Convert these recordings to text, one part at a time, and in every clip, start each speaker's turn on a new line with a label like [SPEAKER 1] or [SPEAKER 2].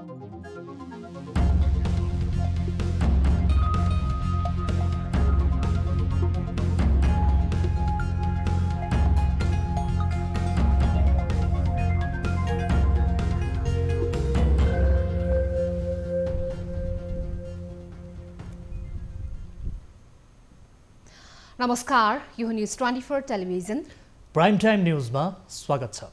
[SPEAKER 1] नमस्कार, यो news 24 television
[SPEAKER 2] prime time न्यूजमा स्वागत छ।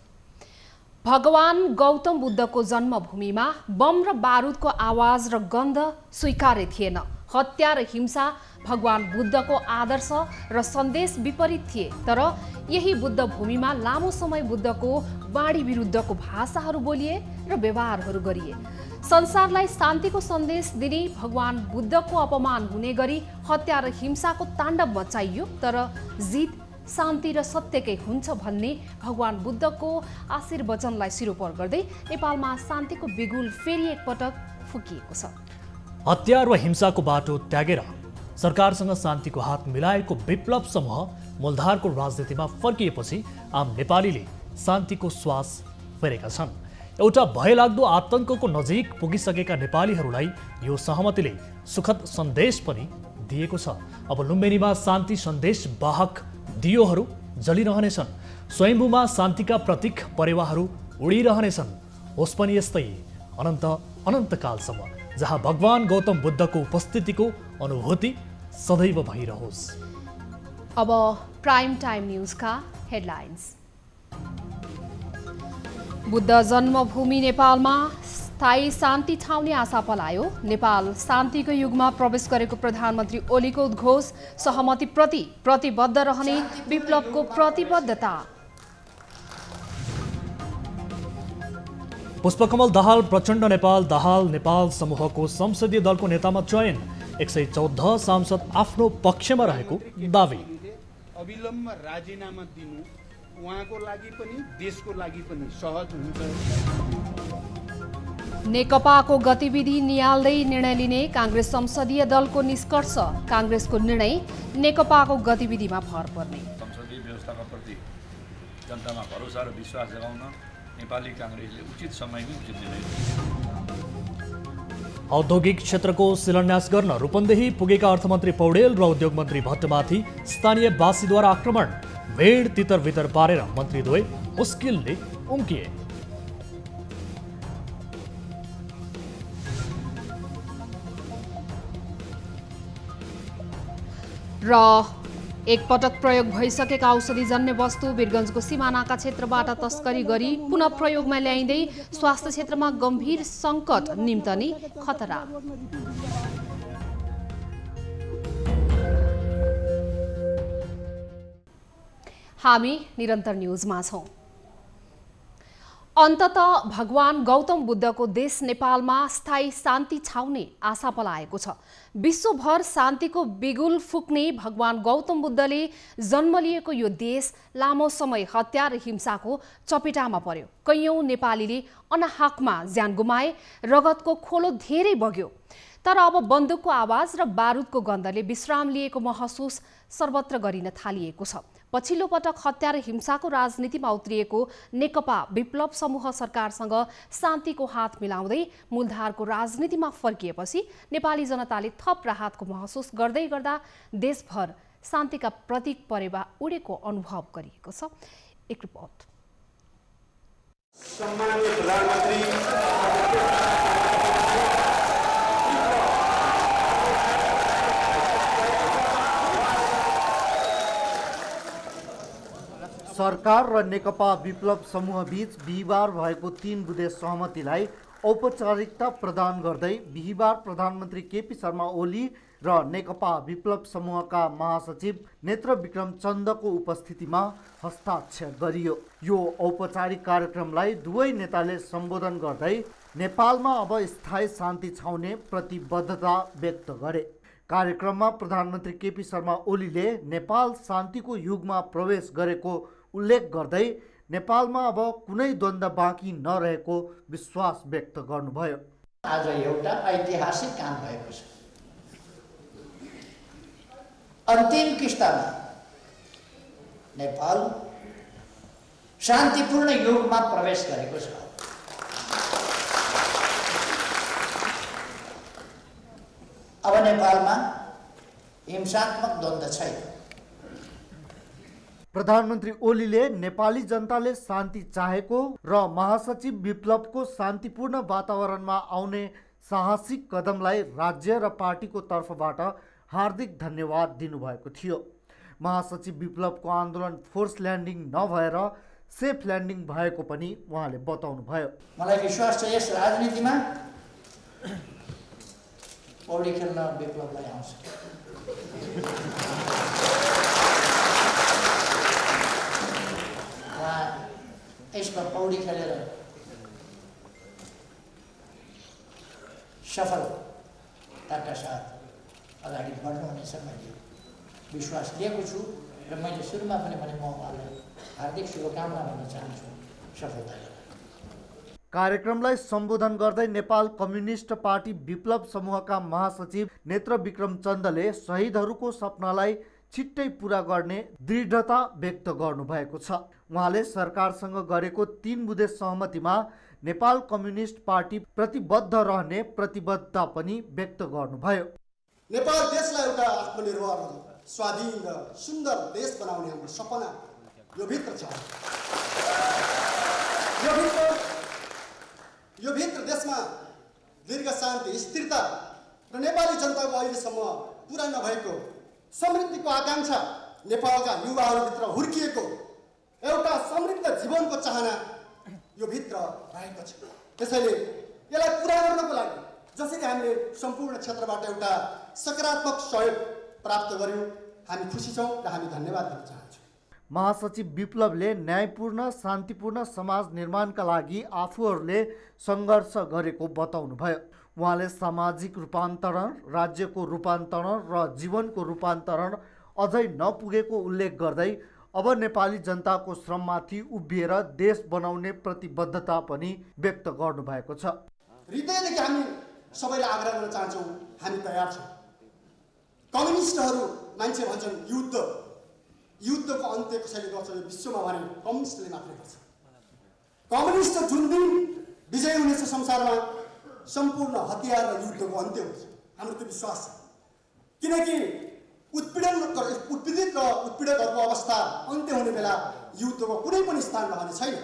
[SPEAKER 1] भगवान गौतम बुद्धको जन्मभूमिमा बम र बारुदको आवाज र गन्ध स्वीकार्य थिएन। हत्या र हिंसा भगवान बुद्धको आदर्श र सन्देश विपरीत थिए। तर यही बुद्ध भूमिमा लामो समय बुद्धको वाणी विरुद्धको भाषाहरू बोलिए र व्यवहारहरू गरिए। संसारलाई शान्तिको सन्देश दिने भगवान बुद्धको अपमान हुने गरी हत्या र हिंसाको ताण्डव मचाइयो। तर जित शान्ति र सत्यकै हुन्छ भन्ने भगवान बुद्धको आशीर्वचनलाई सिरोपर गर्दै नेपालमा शान्तिको बिगुल फेरि एकपटक फुकिएको छ।
[SPEAKER 2] हतियार व हिंसाको बाटो त्यागेर सरकारसँग शान्तिको हात मिलाएको विप्लव समूह मूलधारको राजनीतिमा फर्किएपछि आम नेपालीले शान्तिको श्वास फेरेका छन्। एउटा भयलाग्दो आतंकको नजिक पुगिसकेका नेपालीहरूलाई यो सहमतिले सुखद सन्देश पनि दिएको छ। अब लुम्बिनीमा शान्ति सन्देश वाहक दियोहरू जलिरहनेछन्। स्वयम्भूमा शान्तिका प्रतीक परेवाहरू उडिरहनेछन्। होस् पनि यस्तै अनन्तकालसम्म जहाँ भगवान गौतम बुद्धको उपस्थितिको अनुभूति सदैव भइरहोस्।
[SPEAKER 1] अब प्राइम टाइम न्यूजका हेडलाइन्स। बुद्ध जन्मभूमि नेपालमा स्थायी शान्ति छाउने आशा पलायो। नेपाल शान्तिको युगमा प्रवेश गरेको प्रधानमन्त्री ओलीको उद्घोष। सहमतिप्रति प्रतिबद्ध रहने विप्लवको प्रतिबद्धता।
[SPEAKER 2] पुष्पकमल दाहाल प्रचण्ड दाहाल नेपाल समूहको संसदीय दलको नेतामा चयन। 114 सांसद आफ्नो पक्षमा रहेको दावी।
[SPEAKER 3] अविलम्ब राजीनामा दिनु उहाँको लागि पनि देशको लागि पनि सहज हुन्छ।
[SPEAKER 1] नेकपाको गतिविधि नियाल्दै निर्णय लिने कांग्रेस संसदीय दलको निष्कर्ष। कांग्रेसको निर्णय नेकपाको गतिविधिमा भर पर्ने।
[SPEAKER 4] संसदीय व्यवस्थाका प्रति जनतामा भरोसा र विश्वास जगाउन नेपाली कांग्रेसले उचित समयमै उचित निर्णय लियो।
[SPEAKER 2] औद्योगिक क्षेत्रको शिलान्यास गर्न रूपन्देही पुगेका अर्थमन्त्री पौडेल र उद्योग मन्त्री भट्टमाथि स्थानीयवासीद्वारा आक्रमण। भेड तितर वितर पारेर मन्त्रीद्वय मुस्किलले उम्किए।
[SPEAKER 1] र एकपटक प्रयोग भइसकेका औषधिजन्य वस्तु वीरगञ्जको सिमानाका क्षेत्रबाट तस्करी गरी पुनः प्रयोगमा ल्याइँदै स्वास्थ्य क्षेत्रमा गम्भीर सङ्कट निम्तने खतरा। हामी निरन्तर न्यूजमा छौं। अन्ततः भगवान गौतम बुद्धको देश नेपालमा स्थायी शान्ति छाउने आशा पलाएको छ। विश्वभर शान्तिको बिगुल फुक्ने भगवान गौतम बुद्धले जन्म लिएको यो देश लामो समय हत्या र हिंसाको चपेटामा पर्यो। कैयौं नेपालीले अनाहकमा ज्यान गुमाए। रगतको खोलो धेरै बग्यो। तर अब बन्दुकको आवाज र बारुदको गन्धले विश्राम लिएको महसुस सर्वत्र गरिन थालिएको छ। पछिल्लो पटक हत्या र हिंसाको राजनीतिमा उत्रिएको नेकपा विप्लव समूह सरकारसँग शान्तिको हात मिलाउँदै मूलधारको राजनीतिमा फर्किएपछि नेपाली जनताले थप राहतको महसुस गर्दै गर्दा देशभर शान्तिका प्रतीक परेवा उडेको अनुभव गरिएको छ। एक रिपोर्ट।
[SPEAKER 3] सम्माननीय प्रधानमन्त्री
[SPEAKER 5] सरकार र नेकपा विप्लव समूह बीच बिहिबार भएको 3 बुँदे सहमतिलाई औपचारिकता प्रदान गर्दै बिहिबार प्रधानमन्त्री केपी शर्मा ओली र नेकपा विप्लव समूहका महासचिव नेत्र विक्रम चन्दको उपस्थितिमा हस्ताक्षर गरियो। यो औपचारिक कार्यक्रमलाई दुवै नेताले सम्बोधन गर्दै नेपालमा अब स्थायी शान्ति छाउने प्रतिबद्धता व्यक्त गरे। कार्यक्रममा प्रधानमन्त्री केपी शर्मा ओलीले नेपाल शान्तिको युगमा प्रवेश गरेको उल्लेख गर्दै नेपालमा अब कुनै द्वन्द्व बाँकी नरहेको विश्वास व्यक्त गर्नुभयो।
[SPEAKER 6] आज एउटा ऐतिहासिक काम भएको छ। अन्तिम किस्तामा नेपाल शान्तिपूर्ण युगमा प्रवेश गरेको छ। अब नेपालमा हिंसात्मक द्वन्द्व छैन।
[SPEAKER 5] प्रधानमन्त्री ओलीले नेपाली जनताले शान्ति चाहेको र महासचिव विप्लवको शान्तिपूर्ण वातावरणमा आउने साहसिक कदमलाई राज्य र पार्टीको तर्फबाट हार्दिक धन्यवाद दिनुभएको थियो। महासचिव विप्लवको आन्दोलन फोर्स ल्यान्डिङ नभएर सेफ ल्यान्डिङ भएको पनि उहाँले बताउनुभयो।
[SPEAKER 6] मलाई विश्वास छ यस राजनीतिमा पौडी खेल्न विप्लवलाई आउँछ। उहाँ यसमा पौडी खेलेर सफलताका साथ अगाडि बढ्नुहुनेछ मैले विश्वास लिएको छु र मैले सुरुमा पनि भने म उहाँलाई हार्दिक शुभकामना भन्न चाहन्छु सफलता।
[SPEAKER 5] कार्यक्रमलाई सम्बोधन गर्दै नेपाल कम्युनिस्ट पार्टी विप्लव समूहका महासचिव नेत्र विक्रम चन्दले शहीदहरूको सपनालाई छिट्टै पूरा गर्ने दृढता व्यक्त गर्नुभएको छ। उहाँले सरकारसँग गरेको 3 बुँदे सहमतिमा नेपाल कम्युनिस्ट पार्टी प्रतिबद्ध रहने प्रतिबद्धता पनि व्यक्त गर्नुभयो।
[SPEAKER 7] नेपाल देशलाई एउटा आत्मनिर्भर स्वाधीन र सुन्दर देश बनाउने हाम्रो सपना यो भित्र छ। यो भित्र देशमा दीर्घ शान्ति स्थिरता र नेपाली जनताको अहिलेसम्म पुरा नभएको समृद्धिको आकांक्षा नेपालका युवाहरूभित्र हुर्किएको एउटा समृद्ध जीवनको चाहना यो भित्र रहेको छ। त्यसैले यसलाई पुरा गर्नको लागि जसरी हामीले सम्पूर्ण क्षेत्रबाट एउटा सकारात्मक सहयोग प्राप्त गर्यौं हामी खुसी छौं र हामी धन्यवाद दिन चाहन्छौँ।
[SPEAKER 5] महासचिव विप्लवले न्यायपूर्ण शान्तिपूर्ण समाज निर्माणका लागि आफूहरूले सङ्घर्ष गरेको बताउनुभयो। उहाँले सामाजिक रूपान्तरण, राज्यको रूपान्तरण र जीवनको रूपान्तरण अझै नपुगेको उल्लेख गर्दै अब नेपाली जनताको श्रममाथि उभिएर देश बनाउने प्रतिबद्धता पनि व्यक्त गर्नुभएको छ।
[SPEAKER 7] हृदयदेखि हामी सबैलाई आग्रह गर्न चाहन्छौँ हामी तयार छौँ। कम्युनिस्टहरू मान्छे भन्छन् युद्धको अन्त्य कसैले गर्छ यो विश्वमा भने कम्युनिस्टले मात्रै गर्छ। कम्युनिस्ट जुन दिन विजय हुनेछ संसारमा सम्पूर्ण हतियार र युद्धको अन्त्य हुन्छ हाम्रो त्यो विश्वास छ। किनकि उत्पीडित र उत्पीडकहरूको अवस्था अन्त्य हुने बेला युद्धको कुनै पनि स्थान रहने छैन।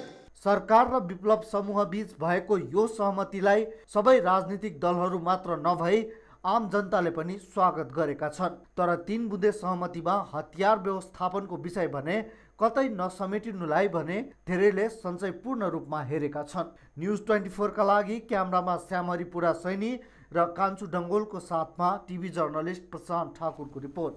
[SPEAKER 5] सरकार र विप्लव समूह बीच भएको यो सहमतिलाई सबै राजनीतिक दलहरू मात्र नभई आम जनताले पनि स्वागत गरेका छन्। तर 3 बुँदे सहमतिमा हतियार व्यवस्थापनको विषय भने कतै नसमेटिनुलाई भने धेरैले सञ्चयपूर्ण रूपमा हेरेका छन्। न्युज 24 का लागि क्यामेरामा श्यामहरिपुरा सैनी र कान्छु डङ्गोलको साथमा टिभी जर्नलिस्ट प्रशान्त ठाकुरको रिपोर्ट।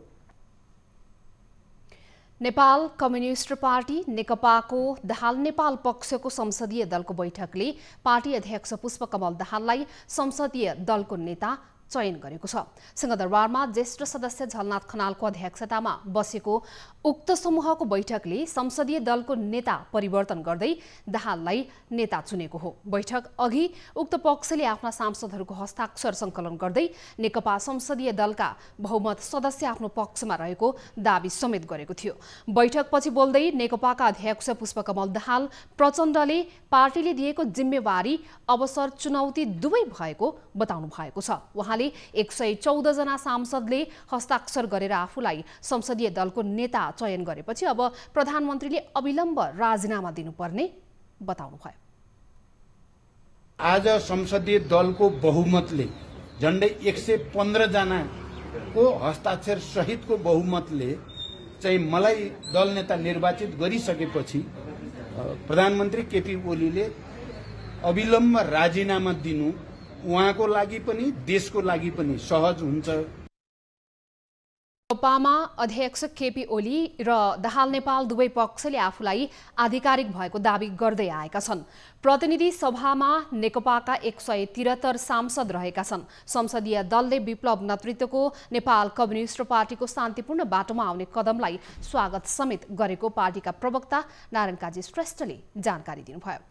[SPEAKER 1] नेपाल कम्युनिस्ट पार्टी नेकपाको दाहाल नेपाल पक्षको संसदीय दलको बैठकले पार्टी अध्यक्ष पुष्पकमल दाहाललाई संसदीय दलको नेता चयन गरेको छ। सिंहदरबारमा ज्येष्ठ सदस्य झलनाथ खनालको अध्यक्षतामा बसेको उक्त समूहको बैठकले संसदीय दलको नेता परिवर्तन गर्दै दाहाललाई नेता चुनेको हो। बैठक अघि उक्त पक्षले आफ्ना सांसदहरूको हस्ताक्षर सङ्कलन गर्दै नेकपा संसदीय दलका बहुमत सदस्य आफ्नो पक्षमा रहेको दाबी समेत गरेको थियो। बैठकपछि बोल्दै नेकपाका अध्यक्ष पुष्पकमल दाहाल प्रचण्डले पार्टीले दिएको जिम्मेवारी अवसर चुनौती दुवै भएको बताउनु भएको छ। उहाँले 114 जना सांसदले हस्ताक्षर गरेर आफूलाई संसदीय दलको नेता चयन गरेपछि अब प्रधानमन्त्रीले अविलम्ब राजीनामा दिनुपर्ने बताउनुभयो।
[SPEAKER 3] आज संसदीय दलको बहुमतले झण्डै 115 जनाको हस्ताक्षर सहितको बहुमतले चाहिँ मलाई दल नेता निर्वाचित गरिसकेपछि प्रधानमन्त्री केपी ओलीले अविलम्ब राजीनामा दिनु उहाँको लागि पनि देशको लागि पनि सहज हुन्छ।
[SPEAKER 1] नेकपामा अध्यक्ष केपी ओली र दाहाल नेपाल दुवै पक्षले आफूलाई आधिकारिक भएको दावी गर्दै आएका छन्। प्रतिनिधि सभामा नेकपाका 173 सांसद रहेका छन्। संसदीय दलले विप्लव नेतृत्वको नेपाल कम्युनिस्ट पार्टीको शान्तिपूर्ण बाटोमा आउने कदमलाई स्वागत समेत गरेको पार्टीका प्रवक्ता नारायण काजी श्रेष्ठले जानकारी दिनुभयो।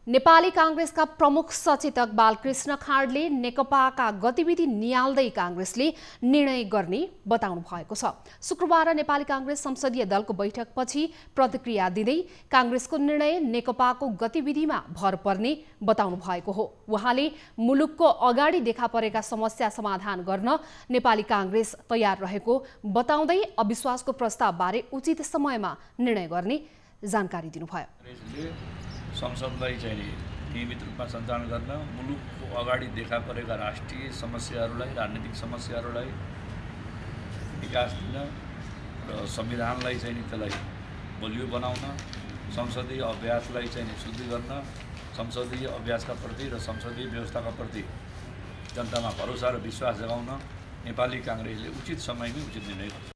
[SPEAKER 1] नेपाली कांग्रेसका प्रमुख सचेतक बालकृष्ण खाँडले नेकपाका गतिविधि नियाल्दै कांग्रेसले निर्णय गर्ने बताउनु भएको छ। शुक्रबार नेपाली कांग्रेस संसदीय दलको बैठकपछि प्रतिक्रिया दिँदै कांग्रेसको निर्णय नेकपाको गतिविधिमा भर पर्ने बताउनु भएको हो। उहाँले मुलुकको अगाडि देखा परेका समस्या समाधान गर्न नेपाली कांग्रेस तयार रहेको बताउँदै अविश्वासको प्रस्तावबारे उचित समयमा निर्णय गर्ने जानकारी दिनुभयो।
[SPEAKER 4] संसदलाई चाहिँ नियमित रूपमा सञ्चालन गर्न मुलुकको अगाडि देखा परेका राष्ट्रिय समस्याहरूलाई, राजनीतिक समस्याहरूलाई विकास दिन र संविधानलाई चाहिँ त्यसलाई बलियो बनाउन, संसदीय अभ्यासलाई चाहिँ शुद्धि गर्न, संसदीय अभ्यासका प्रति र संसदीय व्यवस्थाका प्रति जनतामा भरोसा र विश्वास जगाउन नेपाली कांग्रेसले उचित समयमै उचित निर्णय गर्छ।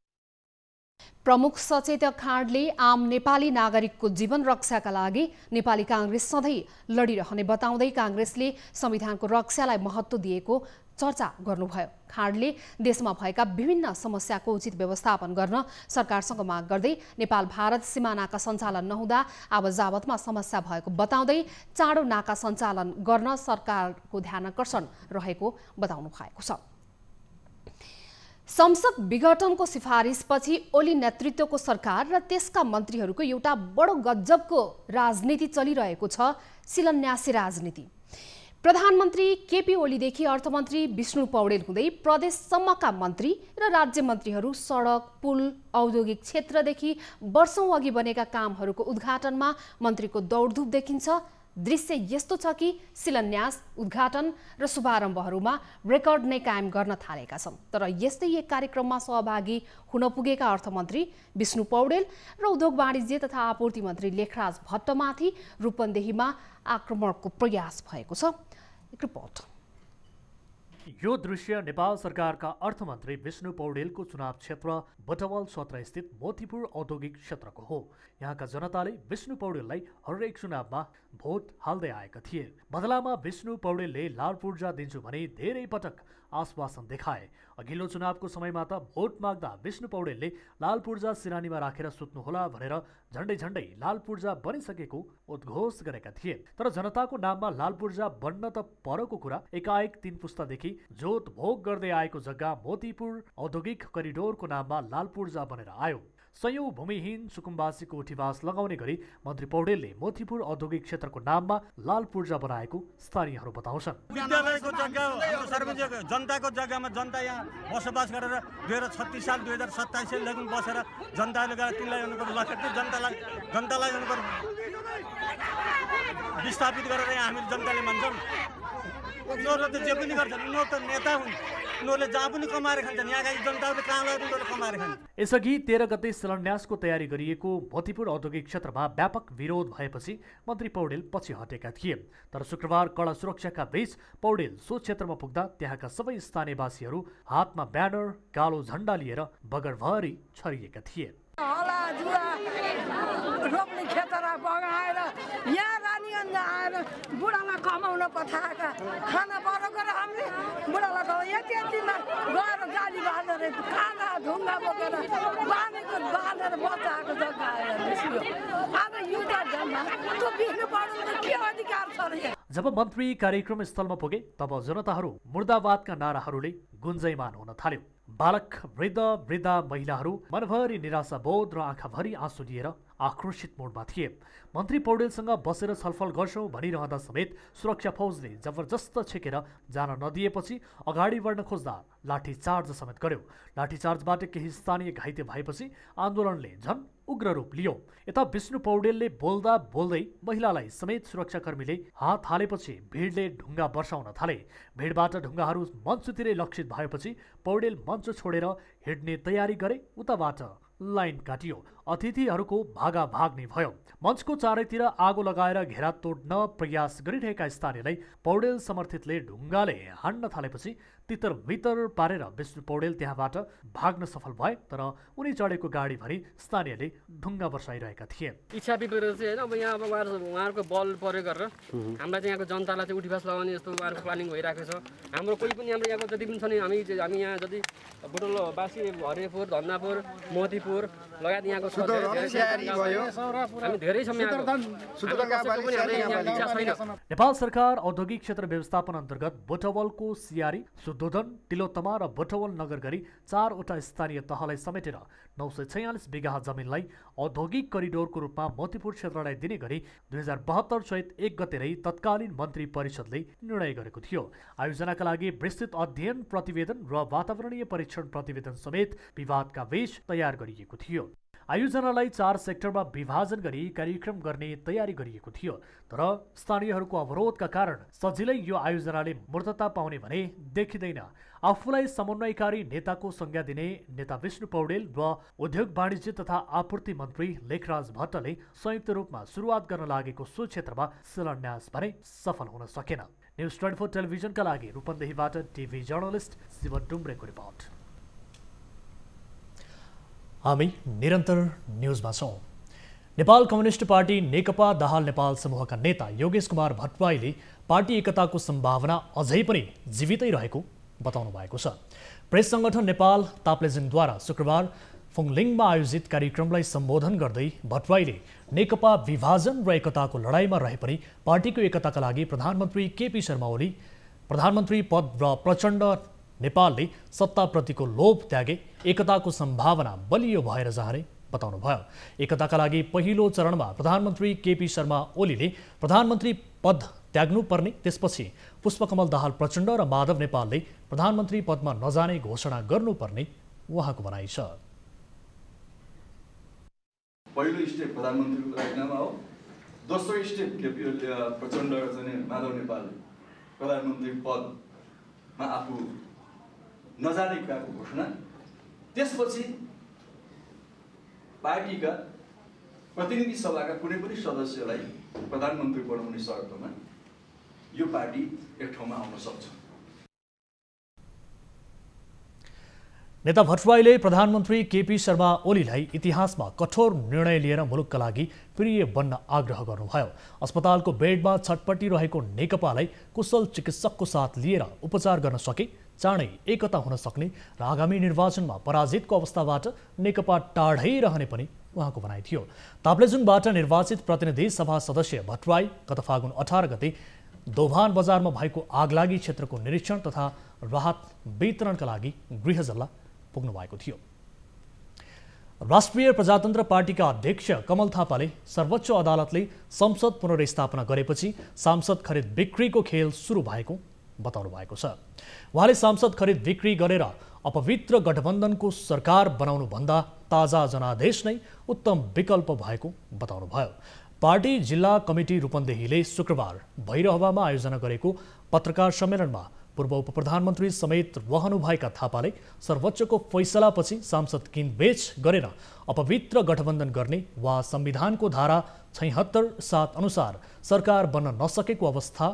[SPEAKER 1] प्रमुख सचेतक खाँडले आम नेपाली नागरिकको जीवन रक्षाका लागि नेपाली कांग्रेस सधैँ लडिरहने बताउँदै कांग्रेसले संविधानको रक्षालाई महत्त्व दिएको चर्चा गर्नुभयो। खाँडले देशमा भएका विभिन्न समस्याको उचित व्यवस्थापन गर्न सरकारसँग माग गर्दै नेपाल भारत सीमा नाका सञ्चालन नहुँदा आवतजावतमा समस्या भएको बताउँदै चाँडो नाका सञ्चालन गर्न सरकारको ध्यानाकर्षण रहेको बताउनु भएको छ। संसद विघटनको सिफारिसपछि ओली नेतृत्वको सरकार र त्यसका मन्त्रीहरूको एउटा बडो गजबको राजनीति चलिरहेको छ, शिलान्यासी राजनीति। प्रधानमन्त्री केपी ओलीदेखि अर्थमन्त्री विष्णु पौडेल हुँदै प्रदेशसम्मका मन्त्री र राज्य मन्त्रीहरू सडक, पुल, औद्योगिक क्षेत्रदेखि वर्षौं अघि बनेका कामहरूको उद्घाटनमा मन्त्रीको दौडधुप देखिन्छ। दृश्य यस्तो छ कि शिलान्यास, उद्घाटन र शुभारम्भहरूमा रेकर्ड नै कायम गर्न थालेका छन्। तर यस्तै एक कार्यक्रममा सहभागी हुन पुगेका अर्थमन्त्री विष्णु पौडेल र उद्योग वाणिज्य तथा आपूर्ति मन्त्री लेखराज भट्टमाथि रूपन्देहीमा आक्रमणको प्रयास भएको छ। एक रिपोर्ट।
[SPEAKER 2] यो दृश्य नेपाल सरकारका अर्थमन्त्री विष्णु पौडेलको चुनाव क्षेत्र बटवल 17 स्थित मोतीपुर औद्योगिक क्षेत्रको हो। यहाँका जनताले विष्णु पौडेललाई हरेक चुनावमा भोट हाल्दै आएका थिए। बदलामा विष्णु पौडेलले लाल पूर्जा दिन्छु भने धेरै पटक आश्वासन देखाए। अघिल्लो चुनावको समयमा त भोट माग्दा विष्णु पौडेलले लाल पूर्जा सिरानीमा राखेर सुत्नुहोला भनेर झण्डै झण्डै लाल पूर्जा बनिसकेको उद्घोष गरेका थिए। तर जनताको नाममा लाल पूर्जा बन्न त परको कुरा, एकाएक 3 पुस्तादेखि जोत भोग गर्दै आएको जग्गा मोतीपुर औद्योगिक करिडोरको नाममा लाल पूर्जा बनेर आयो। सयौं भूमिहीन सुकुम्बासीको उठीवास लगाउने गरी मन्त्री पौडेलले मोतीपुर औद्योगिक क्षेत्रको नाममा लाल पूर्जा बनाएको स्थानीयहरू बताउँछन्।
[SPEAKER 8] विद्यालयको जग्गा सार्वजनिक जनताको जग्गामा जनता यहाँ बसोबास गरेर 2036 साल 2027 सालदेखि बसेर जनताले गएर तिनलाई जनतालाई विस्थापित गरेर यहाँ हामी जनताले भन्छौँ उनीहरू त जे पनि गर्छन्, उनीहरू त नेता हुन्, उनीहरूले जहाँ पनि कमाएर खान्छन्, यहाँका जनताहरूले कहाँ लगेर उनीहरूले कमाएर खान्छन्।
[SPEAKER 2] यसअघि 13 गते शिलान्यासको तयारी गरिएको मोतीपुर औद्योगिक क्षेत्रमा व्यापक विरोध भएपछि मन्त्री पौडेल पछि हटेका थिए। तर शुक्रबार कडा सुरक्षाका बीच पौडेल सो क्षेत्रमा पुग्दा त्यहाँका सबै स्थानीयवासीहरू हातमा ब्यानर, कालो झण्डा लिएर बगरभरि छरिएका थिए।
[SPEAKER 9] रोप्ने खेतरा बगाएर यहाँ रानीगञ्ज आएर बुढालाई कमाउन पठाएका खाना परेको र हामीले बुढालाई यतिमा गएर गाडी बाँधेर खाना ढुङ्गा बोकेर बाँधेर बचाएको जग्गा आयो। अब यो जग्गामा त्यो बिग्नु पर्नु के अधिकार छ र?
[SPEAKER 2] जब मन्त्री कार्यक्रम स्थलमा पुगे तब जनताहरू मुर्दाबादका नाराहरूले गुन्जयमान हुन थाल्यो। बालक, वृद्ध, वृद्धा, महिलाहरू मनभरि निराशाबोध र आँखाभरि आँसु लिएर आक्रोशित मोडमा थिए। मन्त्री पौडेलसँग बसेर छलफल गर्छौं भनिरहँदा समेत सुरक्षा फौजले जबरजस्त छेकेर जान नदिएपछि अगाडि बढ्न खोज्दा लाठीचार्ज समेत गर्यो। लाठीचार्जबाट केही स्थानीय घाइते भएपछि आन्दोलनले झन् उग्र रूप लियो। यता विष्णु पौडेलले बोल्दा बोल्दै महिलालाई समेत सुरक्षाकर्मीले हात हालेपछि भिडले ढुङ्गा वर्षाउन थाले। भिडबाट ढुङ्गाहरू मञ्चतिरै लक्षित भएपछि पौडेल मञ्च छोडेर हिँड्ने तयारी गरे। उताबाट लाइन काटियो। अतिथिहरूको भागाभाग्ने भयो। मञ्चको चारैतिर आगो लगाएर घेरा तोड्न प्रयास गरिरहेका स्थानीयलाई पौडेल समर्थितले ढुङ्गाले हान्न थालेपछि तितर बितर पारेर विष्णु पौडेल त्यहाँबाट भाग्न सफल भए। तर उनी चढेको गाडीभरि स्थानीयले ढुङ्गा वर्षाइरहेका थिए।
[SPEAKER 10] इच्छा बिग्रेर चाहिँ होइन, अब यहाँ अब उहाँहरूको बल प्रयोग गरेर हामीलाई चाहिँ यहाँको जनतालाई चाहिँ उठीवास लगाउने जस्तो उहाँहरूको प्लानिङ भइरहेको छ। हाम्रो कोही पनि हाम्रो यहाँको जति पनि छ नि हामी यहाँ जति बुटोलवासी, हरिपुर, धन्दापुर, मोतीपुर लगायत यहाँको
[SPEAKER 2] नेपाल सरकार औद्योगिक क्षेत्र व्यवस्थापन अन्तर्गत बुटवलको सियारी, शुद्धोधन, तिलोत्तमा र बुटवल नगर गरी 4वटा स्थानीय तहलाई समेटेर 946 बिघा जमिनलाई औद्योगिक करिडोरको रूपमा मोतीपुर क्षेत्रलाई दिने गरी 2072 चैत 1 गते तत्कालीन मन्त्री परिषदले निर्णय गरेको थियो। आयोजनाका लागि विस्तृत अध्ययन प्रतिवेदन र वातावरणीय परीक्षण प्रतिवेदन समेत विवादका बीच तयार गरिएको थियो। आयोजनालाई 4 सेक्टरमा विभाजन गरी कार्यक्रम गर्ने तयारी गरिएको थियो, तर स्थानीयहरूको अवरोधका कारण सजिलै यो आयोजनाले मूर्तता पाउने भने देखिँदैन। आफूलाई समन्वयकारी नेताको संज्ञा दिने नेता विष्णु पौडेल र उद्योग वाणिज्य तथा आपूर्ति मन्त्री लेखराज भट्टले संयुक्त रूपमा सुरुवात गर्न लागेको सो क्षेत्रमा शिलान्यास भने सफल हुन सकेन। न्युज 24 टेलिभिजनका लागि रूपन्देहीबाट टिभी जर्नलिस्ट शिवन डुम्रेको रिपोर्ट। हामी निरन्तर न्युजमा छौँ। नेपाल कम्युनिस्ट पार्टी नेकपा दाहाल नेपाल समूहका नेता योगेश कुमार भट्टराईले पार्टी एकताको सम्भावना अझै पनि जीवितै रहेको बताउनु भएको छ। प्रेस संगठन नेपाल ताप्लेजुङद्वारा शुक्रबार फुङलिङमा आयोजित कार्यक्रमलाई सम्बोधन गर्दै भट्टराईले नेकपा विभाजन र एकताको लडाईँमा रहे पनि पार्टीको एकताका लागि प्रधानमन्त्री केपी शर्मा ओली प्रधानमन्त्री पद र प्रचण्ड नेपालले सत्ताप्रतिको लोभ त्यागे एकताको सम्भावना बलियो भएर जाने बताउनुभयो। एकताका लागि पहिलो चरणमा प्रधानमन्त्री केपी शर्मा ओलीले प्रधानमन्त्री पद त्याग्नुपर्ने, त्यसपछि पुष्पकमल दाहाल प्रचण्ड र माधव नेपालले प्रधानमन्त्री पदमा नजाने घोषणा गर्नुपर्ने उहाँको भनाइ छ।
[SPEAKER 11] पहिलो स्टेप प्रधानमन्त्रीको राजीनामा हो, दोस्रो स्टेप केपी प्रचण्ड र माधव नेपालले प्रधानमन्त्री पदमा आफू नजाने कुराको घोषणा, त्यसपछि पार्टीका प्रतिनिधि सभाका कुनै पनि सदस्यलाई प्रधानमन्त्री बनाउने शर्तमा यो पार्टी एक ठाउँमा आउन सक्छ।
[SPEAKER 2] नेता भट्टराईले प्रधानमन्त्री केपी शर्मा ओलीलाई इतिहासमा कठोर निर्णय लिएर मुलुकका लागि प्रिय बन्न आग्रह गर्नुभयो। अस्पतालको बेडमा छटपटिरहेको नेकपालाई कुशल चिकित्सकको साथ लिएर उपचार गर्न सके चाँडै एकता हुन सक्ने र आगामी निर्वाचनमा पराजितको अवस्थाबाट नेकपा टाढै रहने पनि उहाँको भनाइ थियो। ताप्लेजुङबाट निर्वाचित प्रतिनिधि सभा सदस्य भट्टराई गत फागुन 18 गते दोभान बजारमा भएको आगलागी क्षेत्रको निरीक्षण तथा राहत वितरणका लागि गृह जिल्ला पुग्नु भएको थियो। राष्ट्रिय प्रजातन्त्र पार्टीका अध्यक्ष कमल थापाले सर्वोच्च अदालतले संसद पुनर्स्थापना गरेपछि सांसद खरिद बिक्रीको खेल सुरु भएको बताउनु भएको छ। उहाँले सांसद खरिद बिक्री गरेर अपवित्र गठबन्धनको सरकार बनाउनु भन्दा ताजा जनादेश नै उत्तम विकल्प भएको बताउनुभयो। पार्टी जिल्ला कमिटी रूपन्देहीले शुक्रबार भैरहवामा आयोजना गरेको पत्रकार सम्मेलनमा पूर्व उपप्रधानमन्त्री समेत रहनुभएका थापाले सर्वोच्चको फैसलापछि सांसद किनबेच गरेर अपवित्र गठबन्धन गर्ने वा संविधानको धारा 76(7) अनुसार सरकार बन्न नसकेको अवस्था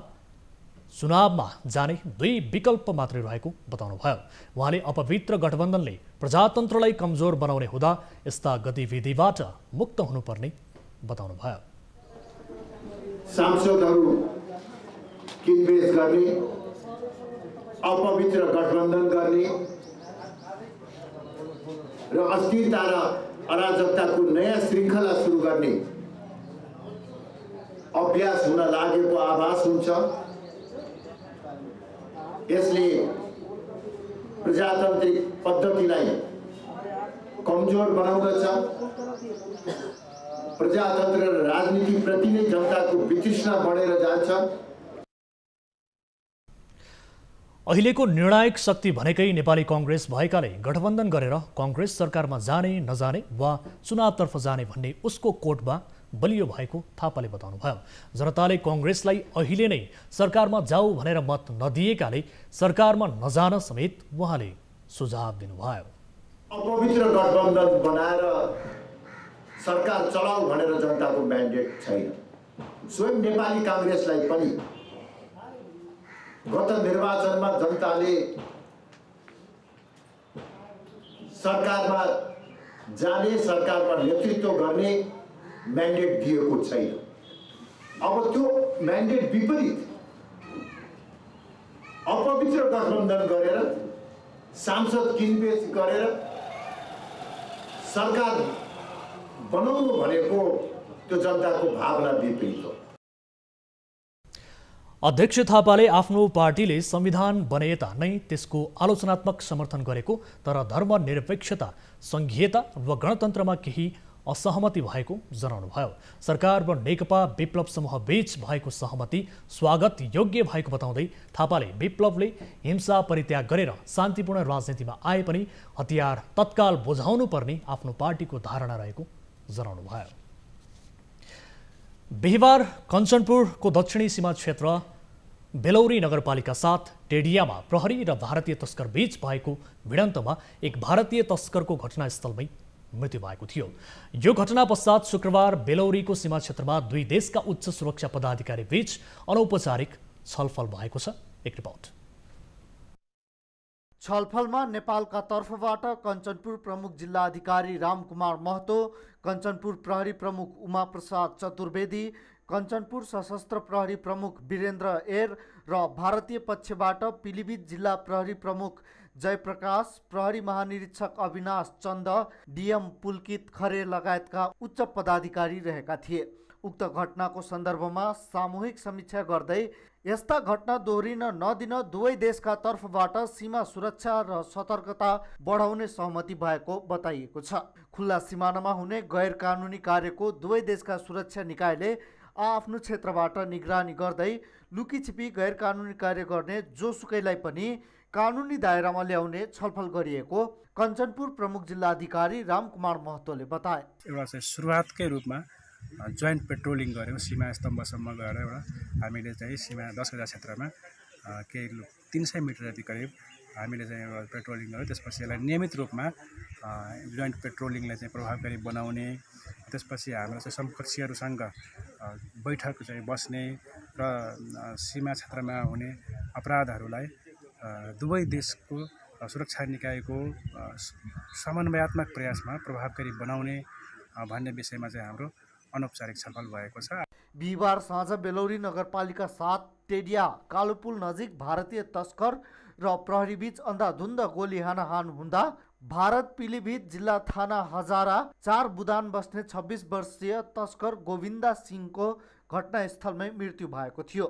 [SPEAKER 2] चुनावमा जाने 2 विकल्प मात्रै रहेको बताउनुभयो। उहाँले अपवित्र गठबन्धनले प्रजातन्त्रलाई कमजोर बनाउने हुँदा यस्ता गतिविधिबाट मुक्त हुनुपर्ने बताउनुभयो।
[SPEAKER 12] सांसदहरू किनबेच गर्ने, अपवित्र गठबन्धन गर्ने र अस्थिरता र अराजकताको नयाँ श्रृङ्खला सुरु गर्ने अभ्यास हुन लागेको आभास हुन्छ। यसले प्रजातान्त्रिक पद्धतिलाई कमजोर बनाउँदछ। प्रजातन्त्र र राजनीतिप्रति नै जनताको वितृष्णा बढेर जान्छ।
[SPEAKER 2] अहिलेको निर्णायक शक्ति भनेकै नेपाली कांग्रेस भएकाले गठबन्धन गरेर कांग्रेस सरकारमा जाने नजाने वा चुनावतर्फ जाने भन्ने उसको कोटमा बलियो भएको थापाले बताउनुभयो। जनताले कांग्रेसलाई अहिले नै सरकारमा जाऊ भनेर मत नदिएकाले सरकारमा नजान समेत उहाँले सुझाव दिनुभयो।
[SPEAKER 12] अपवित्र गठबन्धन बनाएर सरकार चलाऊ भनेर जनताको म्यान्डेट छैन। स्वयं नेपाली कांग्रेसलाई पनि गत निर्वाचनमा जनताले सरकारमा जाने, सरकारमा नेतृत्व गर्ने म्यान्डेट दिएको छैन। अब त्यो म्यान्डेट विपरीत अपवित्र गठबन्धन गरेर सांसद किनबेच गरेर सरकार बनाउनु भनेको त्यो जनताको भावना विपरीत हो।
[SPEAKER 2] अध्यक्ष थापाले आफ्नो पार्टीले संविधान बनेता नै त्यसको आलोचनात्मक समर्थन गरेको तर धर्मनिरपेक्षता, संघीयता व गणतन्त्रमा केही असहमति भएको जनाउनुभयो। सरकार र नेकपा विप्लव समूह बीच भएको सहमति स्वागत योग्य भएको बताउँदै थापाले विप्लवले हिंसा परित्याग गरेर शान्तिपूर्ण राजनीतिमा आए पनि हतियार तत्काल बुझाउनु पर्ने आफ्नो पार्टीको धारणा रहेको जनाउनुभयो। बिहिबार कञ्चनपुरको दक्षिणी सीमा क्षेत्र बेलौरी नगरपालिका 7 टेडियामा प्रहरी र भारतीय तस्कर बीच भएको भिडन्तमा एक भारतीय तस्करको घटनास्थलमै मृत्यु भएको थियो। यो घटना पश्चात शुक्रबार बेलौरीको सीमा क्षेत्रमा दुई देशका उच्च सुरक्षा पदाधिकारी बीच अनौपचारिक छलफल भएको छ। एक रिपोर्ट।
[SPEAKER 5] छलफलमा नेपालका तर्फबाट कञ्चनपुर प्रमुख जिल्ला अधिकारी रामकुमार महतो, कञ्चनपुर प्रहरी प्रमुख उमा प्रसाद चतुर्वेदी, कञ्चनपुर सशस्त्र प्रहरी प्रमुख वीरेन्द्र एर र भारतीय पक्षबाट पीलीभीत जिल्ला प्रहरी प्रमुख जयप्रकाश, प्रहरी महानिरीक्षक अविनाश चन्द, डीएम पुलकित खरे लगायतका उच्च पदाधिकारी रहेका थिए। उक्त घटनाको सन्दर्भमा सामूहिक समीक्षा गर्दै यस्ता घटना दोहोरिन नदिन दुवै देशका तर्फबाट सीमा सुरक्षा र सतर्कता बढाउने सहमति भएको बताइएको छ। खुल्ला सिमानामा हुने गैर कानुनी कार्यको दुवै देशका सुरक्षा निकायले आफ्नो क्षेत्रबाट निगरानी गर्दै लुकीछिपी गैर कानुनी कार्य गर्ने जोसुकैलाई पनि कानुनी दायरामा ल्याउने छलफल गरिएको कञ्चनपुर प्रमुख जिल्ला अधिकारी रामकुमार महतोले बताए।
[SPEAKER 13] एउटा चाहिँ सुरुवातकै रूपमा जोइन्ट पेट्रोलिङ गऱ्यौँ सीमा स्तम्भसम्म गएर हामीले चाहिँ सीमा 10 गजा क्षेत्रमा केही 300 मिटर जति करिब हामीले चाहिँ एउटा पेट्रोलिङ गऱ्यौँ। त्यसपछि यसलाई नियमित रूपमा जोइन्ट पेट्रोलिङलाई चाहिँ प्रभावकारी बनाउने, त्यसपछि हाम्रो चाहिँ समकक्षीहरूसँग बैठक चाहिँ बस्ने र सीमा क्षेत्रमा हुने अपराधहरूलाई दुवै देशको सुरक्षा निकायको समन्वयात्मक प्रयासमा प्रभावकारी बनाउने भन्ने विषयमा चाहिँ हाम्रो अनौपचारिक छलफल भएको छ।
[SPEAKER 5] बिहिबार साँझ बेलौरी नगरपालिका 7 टेडिया कालोपुल नजिक भारतीय तस्कर र प्रहरीबीच अन्धाधुन्द गोली हानाहान हुँदा भारत पीलीभीत जिल्ला थाना हजारा 4 बुदान बस्ने 26 वर्षीय तस्कर गोविन्दा सिंहको घटनास्थलमै मृत्यु भएको थियो।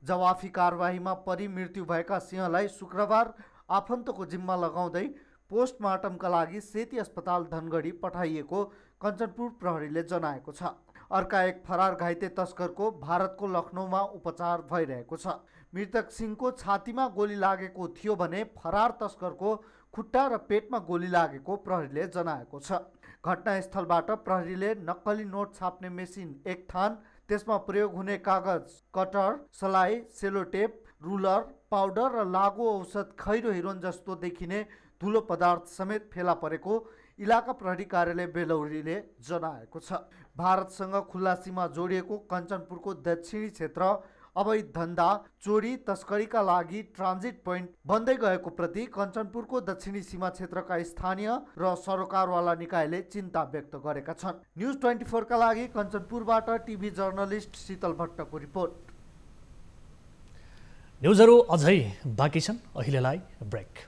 [SPEAKER 5] जवाफी कारवाहीमा परि मृत्यु भएका सिंहलाई शुक्रबार आफन्तको जिम्मा लगाउँदै पोस्टमार्टमका लागि सेती अस्पताल धनगढी पठाइएको कञ्चनपुर प्रहरीले जनाएको छ। अर्का एक फरार घाइते तस्करको भारतको लखनऊमा उपचार भइरहेको छ। मृतक सिंहको छातीमा गोली लागेको थियो भने फरार तस्करको खुट्टा र पेटमा गोली लागेको प्रहरीले जनाएको छ। घटनास्थलबाट प्रहरीले नक्कली नोट छाप्ने मेसिन 1 थान, त्यसमा प्रयोग हुने कागज, कटर, सलाई, सेलोटेप, रुलर, पाउडर र लागु औषध खैरो हिरोन जस्तो देखिने धुलो पदार्थ समेत फेला परेको इलाका प्रहरी कार्यालय बेलौरीले जनाएको छ। भारतसँग खुल्ला सीमा जोडिएको कञ्चनपुरको दक्षिणी क्षेत्र अवैध धन्दा, चोरी, तस्करीका लागि ट्रान्जिट पोइन्ट बन्दै गएको प्रति कञ्चनपुरको दक्षिणी सीमा क्षेत्रका स्थानीय र सरोकारवाला निकायले चिन्ता व्यक्त गरेका छन्। न्युज 24 का लागि कञ्चनपुरबाट टिभी जर्नलिस्ट शीतल भट्टको रिपोर्ट।
[SPEAKER 2] न्युजहरू अझै बाँकी छन्, अहिलेलाई ब्रेक।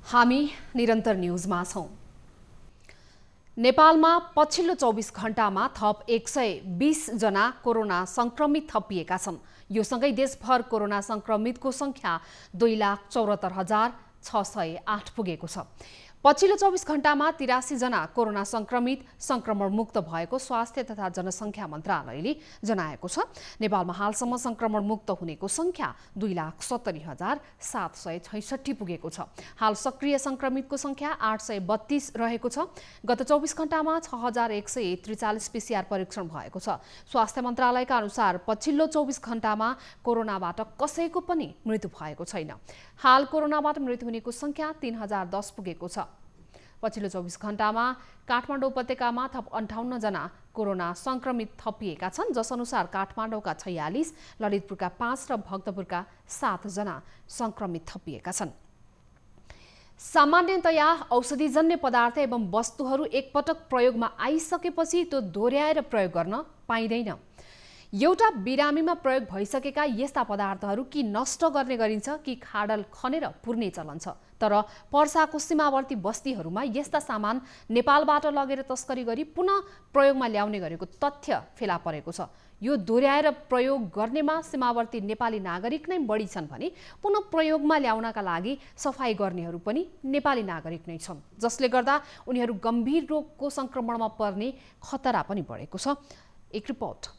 [SPEAKER 1] हामी निरन्तर न्युजमा छौं। नेपालमा पछिल्लो 24 घण्टामा थप 120 जना कोरोना संक्रमित थपिएका छन्। यो सँगै देशभर कोरोना संक्रमितको संख्या 2,74,608 पुगेको छ। पछिल्लो 24 घण्टामा 83 जना कोरोना संक्रमित संक्रमण मुक्त भएको स्वास्थ्य तथा जनसङ्ख्या मन्त्रालयले जनाएको छ। नेपालमा हालसम्म संक्रमण मुक्त हुनेको संख्या 2,70,766 पुगेको छ। हाल सक्रिय संक्रमितको संख्या 832 रहेको छ। गत 24 घण्टामा 6,143 PCR परीक्षण भएको छ। स्वास्थ्य मन्त्रालयका अनुसार पछिल्लो 24 घण्टामा कोरोनाबाट कसैको पनि मृत्यु भएको छैन। हाल कोरोनाबाट मृत्यु हुनेको संख्या 3,010 पुगेको छ। पछिल्लो 24 घण्टामा काठमाडौँ उपत्यकामा थप 58 जना कोरोना संक्रमित थपिएका छन्, जसअनुसार काठमाडौँका 46, ललितपुरका 5 र भक्तपुरका 7 जना संक्रमित थपिएका छन्। सामान्यतया औषधिजन्य पदार्थ एवं वस्तुहरू एकपटक प्रयोगमा आइसकेपछि त्यो दोहोर्याएर प्रयोग गर्न पाइँदैन। एउटा बिरामीमा प्रयोग भइसकेका यस्ता पदार्थहरू कि नष्ट गर्ने गरिन्छ कि खाडल खनेर पुर्ने चलन छ। तर पर्साको सीमावर्ती बस्तीहरूमा यस्ता सामान नेपालबाट लगेर तस्करी गरी पुनः प्रयोगमा ल्याउने गरेको तथ्य फेला परेको छ। यो दोहोर्याएर प्रयोग गर्नेमा सीमावर्ती नेपाली नागरिक नै बढी छन् भने पुनः प्रयोगमा ल्याउनका लागि सफाई गर्नेहरू पनि नेपाली नागरिक नै छन्, जसले गर्दा उनीहरू गम्भीर रोगको संक्रमणमा पर्ने खतरा पनि बढेको छ। एक रिपोर्ट।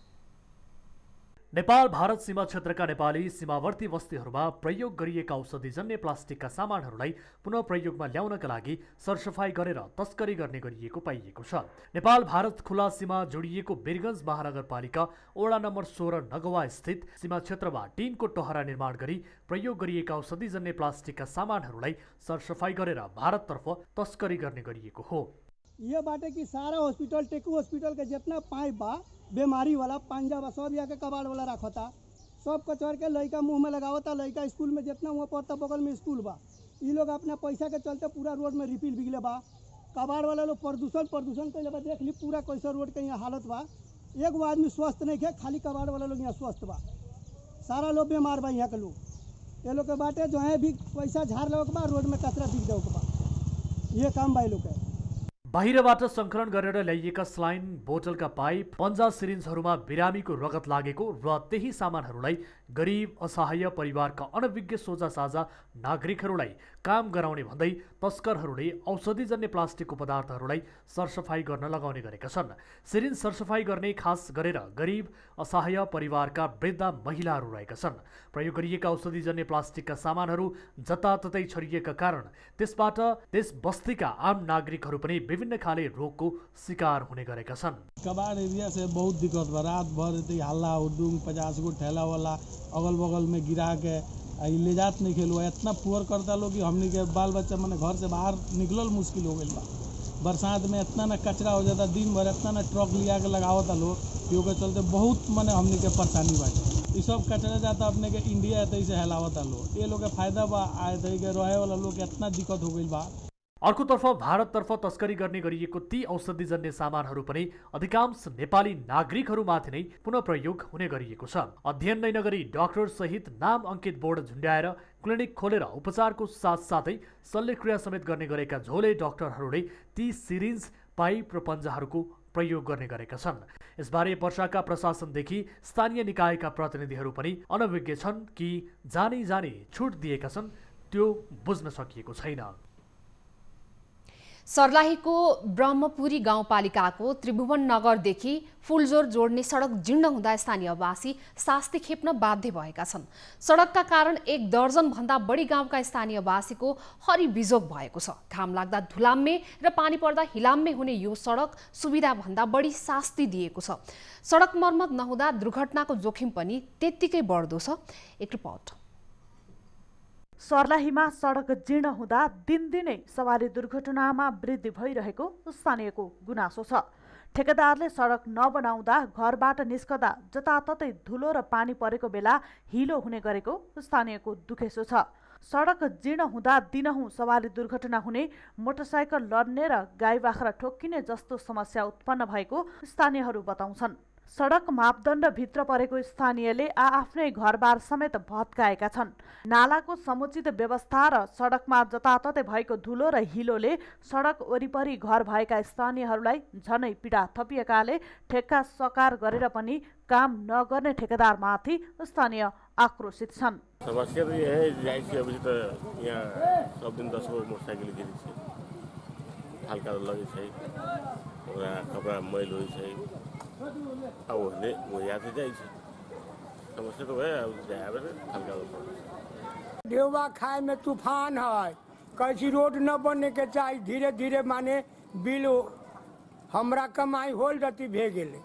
[SPEAKER 2] नेपाल भारत सीमा क्षेत्रका नेपाली सीमावर्ती बस्तीहरूमा प्रयोग गरिएका औषधिजन्य प्लास्टिकका सामानहरूलाई पुनः प्रयोगमा ल्याउनका लागि सरसफाई गरेर तस्करी गर्ने गरिएको पाइएको छ। नेपाल भारत खुला सीमा जोडिएको वीरगञ्ज महानगरपालिका वडा नम्बर 16 नगवा स्थित सीमा क्षेत्रमा टिनको टहरा निर्माण गरी प्रयोग गरिएका औषधिजन्य प्लास्टिकका सामानहरूलाई सरसफाई गरेर भारततर्फ तस्करी गर्ने गरिएको हो।
[SPEAKER 14] ये बाटे कि सारा हॉस्पिटल टेकू हॉस्पिटल के जितना पाइप बा बीमारी वाला पंजा बा सब यहाँ के कबाड़ वाला रखता, सब कचर के लड़का मुंह में लगावता। लड़का स्कूल में जितना हुआ पड़ता बगल में स्कूल बा, ये लोग अपना पैसा के चलते पूरा रोड में रिफिल बिगले बा। कबाड़ वाला लोग प्रदूषण कैले बा। देख ली पूरा कैसा रोड के यहाँ हालत बा। एगो आदमी स्वस्थ नहीं है, खाली कबाड़ वाला लोग यहाँ स्वस्थ बा। सारा लोग बीमार बा यहाँ के लोग। ये लोग के बाटे जो है भी पैसा झाड़ लोग बा, रोड में कचरा बिग दो बा। ये काम बा लोग के।
[SPEAKER 2] बाहिरबाट संकलन गरेर ल्याइएका स्लाइन बोतलका पाइप पन्जा सिरिन्जहरूमा बिरामीको रगत लागेको र त्यही सामानहरूलाई गरिब असहाय परिवारका अनभिज्ञ सोझा साझा नागरिकहरूलाई काम गराउने भन्दै तस्करहरूले औषधिजन्य प्लास्टिकको पदार्थहरूलाई सरसफाई गर्न लगाउने गरेका छन्। सिरिन्ज सरसफाई गर्ने खास गरेर गरिब असहाय परिवारका वृद्ध महिलाहरू रहेका छन्। प्रयोग गरिएका औषधिजन्य प्लास्टिकका सामानहरू जताततै छरिएका कारण त्यसबाट त्यस बस्तीका आम नागरिकहरू पनि विभिन्न खाले रोगको शिकार हुने गरेका छन्।
[SPEAKER 14] कबाड़ एरिया से बहुत दिक्कत बा। रात भर हल्ला हुडुम 50 गो ठेला वाला अगल बगल में गिरा के ले जात नहीं खेलो। इतना पुअर करता लोग कि हमने के बाल बच्चा मैंने घर से बाहर निकलल मुश्किल हो गई बा। बरसात में इतना न कचरा हो जाता, दिन भर इतना न ट्रक लिया के लगावता लोग, यो के चलते बहुत मैंने हमने के परेशानी बाटे। ये सब कचरा जाता अपने के इंडिया है से हिलावता लोग। ये लोग के फायदा बा आए थे के रहे वाला लोग इतना दिक्कत हो गई बा।
[SPEAKER 2] अर्कोतर्फ भारततर्फ तस्करी गर्ने गरिएको ती औषधिजन्य सामानहरू पनि अधिकांश नेपाली नागरिकहरूमाथि नै पुनः प्रयोग हुने गरिएको छ। अध्ययन नै नगरी डाक्टर सहित नाम अङ्कित बोर्ड झुन्ड्याएर क्लिनिक खोलेर उपचारको साथसाथै शल्यक्रिया समेत गर्ने गरेका झोले डाक्टरहरूले ती सिरिन्ज पाइप र पन्जाहरूको प्रयोग गर्ने गरेका छन्। यसबारे पर्साका प्रशासनदेखि स्थानीय निकायका प्रतिनिधिहरू पनि अनभिज्ञ छन् कि जानी छुट दिएका छन् त्यो बुझ्न सकिएको छैन।
[SPEAKER 1] सर्लाहीको ब्रह्मपुरी गाउँपालिकाको त्रिभुवन नगरदेखि फुलजोर जोड्ने सडक जीर्ण हुँदा स्थानीयवासी शास्ति खेप्न बाध्य भएका छन्। सडकका कारण 1 दर्जन भन्दा बढी गाउँका स्थानीयवासीको हरिबिजोग भएको छ। घाम लाग्दा धुलाम्मे र पानी पर्दा हिलाम्मे हुने यो सडक सुविधा भन्दा बढी शास्ति दिएको छ। सडक मर्मत नहुँदा दुर्घटनाको जोखिम पनि त्यत्तिकै बढ्दो छ। एक रिपोर्ट।
[SPEAKER 15] सर्लाहीमा सडक जीर्ण हुँदा दिनदिनै सवारी दुर्घटनामा वृद्धि भइरहेको स्थानीयको गुनासो छ। ठेकेदारले सडक नबनाउँदा घरबाट निस्कदा जताततै धुलो र पानी परेको बेला हिलो हुने गरेको स्थानीयको दुखेसो छ। सडक जीर्ण हुँदा दिनहुँ सवारी दुर्घटना हुने, मोटरसाइकल लड्ने र गाई बाख्रा ठोक्किने जस्तो समस्या उत्पन्न भएको स्थानीयहरू बताउँछन्। सडक मापदण्ड भित्र परेको स्थानीयले आफ्नै घरबार समेत भत्काएका छन्। नालाको समुचित व्यवस्था र सडकमा जताततै भएको धुलो र हिलोले सडक वरिपरि घर भएका स्थानीयहरूलाई झनै पीडा थपिएकाले ठेक्का सकार गरेर पनि काम नगर्ने ठेकेदारमाथि स्थानीय आक्रोशित छन्।
[SPEAKER 16] समस्या तो यह है जाहिर सी अभी तो यहाँ सब दिन 10 गो मोटरसाइकिल गिरी छै, हल्का लगे छै, ओकरा कपड़ा मैल होइ छै, अब ओहने मुया से जाइ छै। समस्या तो है अब जाबे हल्का
[SPEAKER 17] देवा खाए में तूफान है। कैसी रोड न बनने के चाहिए, धीरे धीरे माने बिल हमरा कमाई होल जति भे गेले,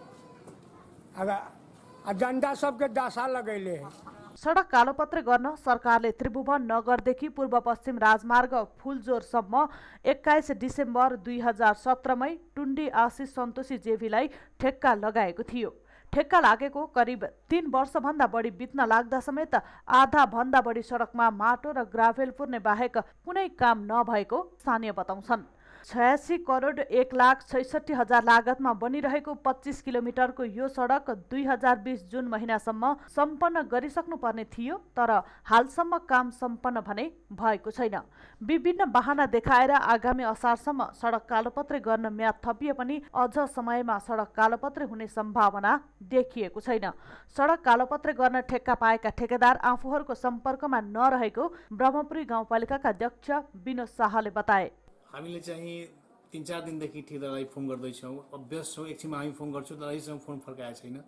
[SPEAKER 17] अगर जनता सबके दशा लगैले है।
[SPEAKER 15] सडक कालोपत्र गर्न सरकारले त्रिभुवन नगरदेखि पूर्व पश्चिम राजमार्ग फुलजोरसम्म 21 डिसेम्बर 2017 मै टुण्डी आशिष सन्तोषी जेवीलाई ठेक्का लगाएको थियो। ठेक्का लागेको करिब 3 वर्षभन्दा बढी बित्न लाग्दा समेत आधा भन्दा बढी सडकमा माटो र ग्राभेल पुर्ने बाहेक कुनै काम नभएको स्थानीय बताउँछन्। 86 करोड 1,66,000 लागतमा बनिरहेको 25 किलोमिटरको यो सडक 2020 जुन महिनासम्म सम्पन्न गरिसक्नुपर्ने थियो, तर हालसम्म काम सम्पन्न भने भएको छैन। विभिन्न बहाना देखाएर आगामी असारसम्म सडक कालोपत्रे गर्न म्याद थपिए पनि अझ समयमा सडक कालोपत्रे हुने सम्भावना देखिएको छैन। सडक कालोपत्रे गर्न ठेक्का पाएका ठेकेदार आफूहरूको सम्पर्कमा नरहेको ब्रह्मपुरी गाउँपालिकाका अध्यक्ष विनोद शाहले बताए।
[SPEAKER 18] हामीले चाहिँ 3-4 दिनदेखि ठेकेदारलाई फोन गर्दैछौँ, अभ्यस छौँ, एकछिनमा हामी फोन गर्छौँ तर अहिलेसम्म फोन फर्काएको छैन।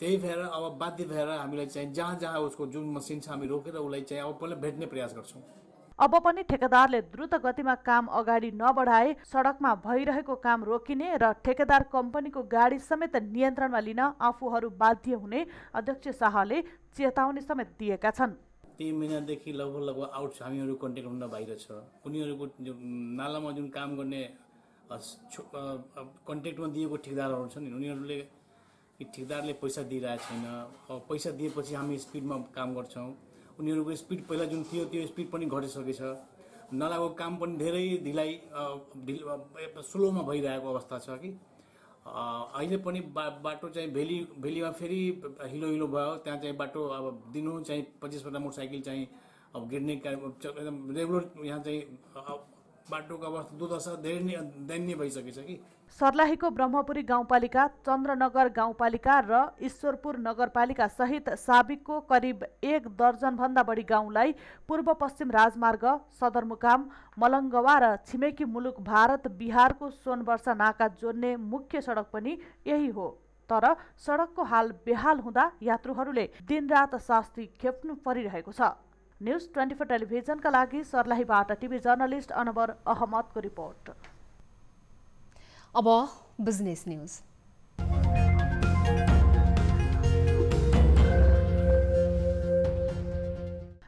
[SPEAKER 18] त्यही भएर अब बाध्य भएर हामीलाई चाहिँ जहाँ जहाँ उसको जुन मसिन छ हामी रोकेर उसलाई चाहिँ अब पहिला भेट्ने प्रयास गर्छौँ।
[SPEAKER 15] अब पनि ठेकेदारले द्रुत गतिमा काम अगाडि नबढाए सडकमा भइरहेको काम रोकिने र ठेकेदार कम्पनीको गाडी समेत नियन्त्रणमा लिन आफूहरू बाध्य हुने अध्यक्ष शाहले चेतावनी समेत दिएका छन्।
[SPEAKER 18] 3 महिनादेखि लगभग आउट छ, हामीहरू कन्ट्याक्ट हुन बाहिर छ। उनीहरूको नालामा जुन काम गर्ने कन्ट्याक्टमा दिएको ठेकेदारहरू छन् उनीहरूले ठेकेदारले पैसा दिइरहेको छैन। पैसा दिएपछि हामी स्पिडमा काम गर्छौँ। उनीहरूको स्पिड पहिला जुन थियो त्यो स्पिड पनि घटिसकेछ। नालाको काम पनि धेरै ढिलाइ स्लोमा भइरहेको अवस्था छ कि अहिले पनि बाटो चाहिँ भेलीमा फेरि हिलो हिलो भयो। त्यहाँ चाहिँ बाटो अब दिनु चाहिँ 25वटा मोटरसाइकल चाहिँ अब गिर्ने एकदम रेगुलर यहाँ चाहिँ बाटोको अवस्था दुर्दशा धेरै दयनीय भइसकेछ कि।
[SPEAKER 15] सर्लाहीको ब्रह्मपुरी गाउँपालिका, चन्द्रनगर गाउँपालिका र ईश्वरपुर नगरपालिका सहित साबिकको करिब 1 दर्जनभन्दा बढी गाउँलाई पूर्व पश्चिम राजमार्ग, सदरमुकाम, मलङ्गवा र छिमेकी मुलुक भारत बिहारको सोनवर्षा नाका जोड्ने मुख्य सडक पनि यही हो। तर सडकको हाल बेहाल हुँदा यात्रुहरूले दिनरात शास्ति खेप्नु परिरहेको छ। न्युज 24 टेलिभिजनका लागि सर्लाहीबाट टिभी जर्नलिस्ट अनवर अहमदको रिपोर्ट।
[SPEAKER 1] अब बिजनेस न्यूज।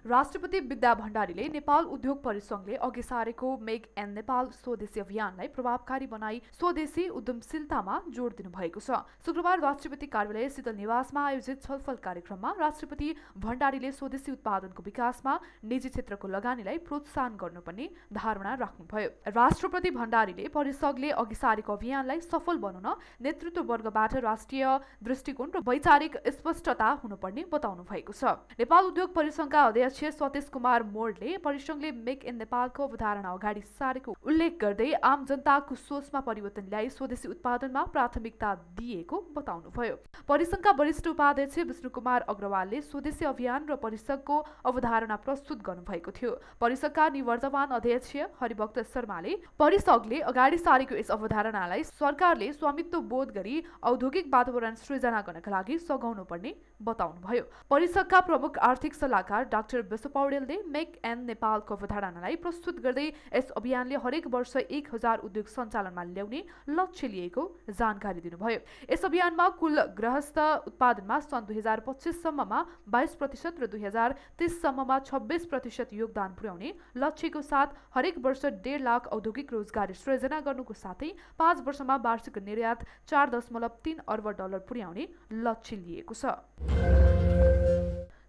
[SPEAKER 19] राष्ट्रपति विद्या भण्डारीले नेपाल उद्योग परिसंघले अघि सारेको मेक इन नेपाल स्वदेशी अभियानलाई प्रभावकारी बनाई स्वदेशी उद्यमशीलतामा जोड दिनु भएको छ। शुक्रबार राष्ट्रपति कार्यालय शीतल निवासमा आयोजित छलफल कार्यक्रममा राष्ट्रपति भण्डारीले स्वदेशी उत्पादनको विकासमा निजी क्षेत्रको लगानीलाई प्रोत्साहन गर्नुपर्ने धारणा राख्नुभयो। राष्ट्रपति भण्डारीले परिसंघले अघि सारेको अभियानलाई सफल बनाउन नेतृत्व वर्गबाट राष्ट्रिय दृष्टिकोण र वैचारिक स्पष्टता हुनुपर्ने बताउनु भएको छ। नेपाल उद्योग परिसंघका अध्यक्ष सतीश कुमार मोडले परिसंघले मेक इन नेपालको अवधारणा अगाडि सारेको उल्लेख गर्दै आम जनताको सोचमा परिवर्तन ल्याई स्वदेशी उत्पादनमा प्राथमिकता दिएको बताउनुभयो। परिसंघका वरिष्ठ उपाध्यक्ष विष्णु कुमार अग्रवालले स्वदेशी अभियान र परिसंघको अवधारणा प्रस्तुत गर्नुभएको थियो। परिसंघका निवर्तमान अध्यक्ष हरिभक्त शर्माले परिसंघले अगाडि सारेको यस अवधारणालाई सरकारले स्वामित्व बोध गरी औद्योगिक वातावरण सृजना गर्नका लागि सघाउनु पर्ने बताउनुभयो। परिसंघका प्रमुख आर्थिक सल्लाहकार डाक्टर विश्व पौडेलले मेक इन नेपालको अवधारणालाई प्रस्तुत गर्दै यस अभियानले हरेक वर्ष 1000 उद्योग सञ्चालनमा ल्याउने लक्ष्य लिएको जानकारी दिनुभयो। यस अभियानमा कुल गृहस्थ उत्पादनमा सन् 2025 सम्ममा 22% र 2030 सम्ममा 26% योगदान पुर्याउने लक्ष्यको साथ हरेक वर्ष 1.5 लाख औद्योगिक रोजगारी सृजना गर्नुको साथै 5 वर्षमा वार्षिक निर्यात 4.3 अर्ब डलर पुर्याउने लक्ष्य लिएको छ।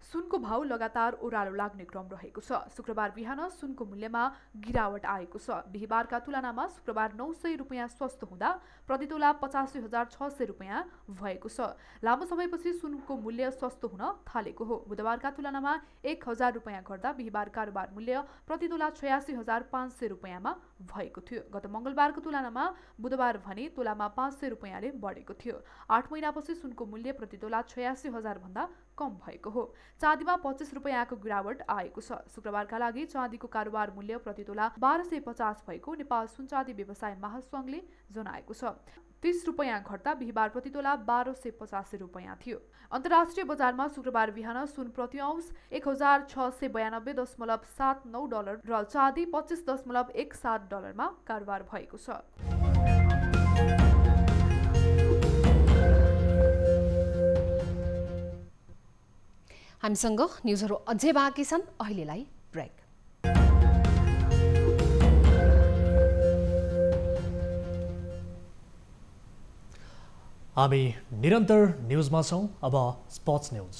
[SPEAKER 19] सुनको भाउ लगातार ओह्रालो लाग्ने क्रम रहेको छ। शुक्रबार बिहान सुनको मूल्यमा गिरावट आएको छ। बिहीबारका तुलनामा शुक्रबार 900 रुपैयाँ सस्तो हुँदा प्रतितोला 85,600 रुपैयाँ भएको छ। लामो समयपछि सुनको मूल्य सस्तो हुन थालेको हो। बुधबारका तुलनामा 1000 रुपैयाँ घट्दा बिहीबार कारोबार मूल्य प्रतितोला 86,500 रुपैयाँमा भएको थियो। गत मंगलबारको तुलनामा बुधबार भने तोलामा 500 रुपैयाँले बढेको थियो। 8 महिनापछि सुनको मूल्य प्रतितोला 86,000 भन्दा कम भएको हो। चाँदीमा 25 रुपैयाँको गिरावट आएको छ। शुक्रबारका लागि चाँदीको कारोबार मूल्य प्रतितोला 1250 भएको नेपाल सुनचाँदी व्यवसाय महासंघले जनाएको छ। 30 रुपैयाँ घट्दा बिहीबार प्रतितोला 1285 रुपैयाँ थियो। अन्तर्राष्ट्रिय बजारमा शुक्रबार बिहान सुन प्रति औंस 1692.79 डलर र चाँदी 25.17 डलरमा कारोबार भएको छ।
[SPEAKER 1] हामीसँग न्युजहरू अझै बाँकी छन्, अहिलेलाई ब्रेक।
[SPEAKER 2] हामी निरन्तर न्युजमा छौं। अब स्पोर्ट्स न्युज।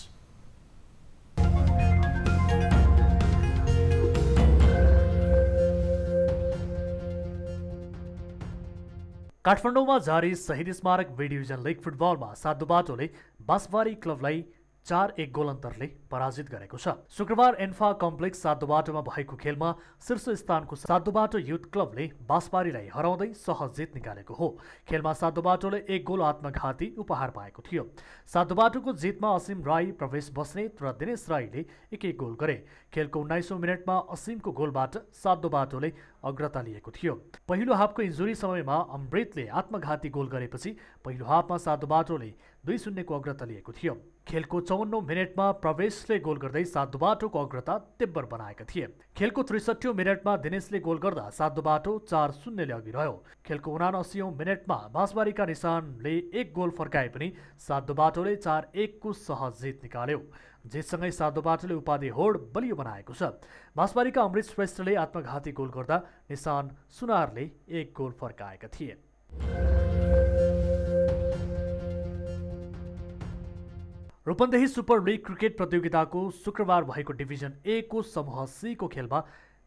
[SPEAKER 2] काठमाडौँमा जारी शहीद स्मारक बी डिभिजन लिग फुटबलमा साधुबाटोले बाँसबारी क्लबलाई 4-1 गोल अन्तरले पराजित गरेको छ। शुक्रबार एन्फा कम्प्लेक्स साधुबाटोमा भएको खेलमा शीर्ष स्थानको साधुबाटो युथ क्लबले बाँसबारीलाई हराउँदै सहज जित निकालेको हो। खेलमा साधुबाटोले 1 गोल आत्मघाती उपहार पाएको थियो। साधुबाटोको जितमा असीम राई, प्रवेश बस्नेत र दिनेश राईले 1-1 गोल गरे। खेलको 19औं मिनेटमा असीमको गोलबाट साधुबाटोले अग्रता लिएको थियो। पहिलो हाफको इन्जुरी समयमा अमृतले आत्मघाती गोल गरेपछि पहिलो हाफमा साधुबाटोले 2-0 को अग्रता लिएको थियो। खेलको 54औं मिनेटमा प्रवेशले गोल गर्दै साधुबाटोको अग्रता तीव्र बनाएका थिए। खेलको 63औं मिनेटमा दिनेशले गोल गर्दा साधुबाटो 4-0 ले अघि रह्यो। खेलको 79औं मिनेटमा बाँसबारीका निशानले 1 गोल फर्काए पनि साधुबाटोले 4-1 को सहज जित निकाल्यो। जितसँगै साधुबाटोले उपाधि होड बलियो बनाएको छ। बाँसबारीका अमृत श्रेष्ठले आत्मघाती गोल गर्दा निशान सुनारले 1 गोल फर्काएका थिए। रूपन्देही सुपर लिग क्रिकेट प्रतियोगिताको शुक्रबार भएको डिभिजन ए को समूह सी को खेलमा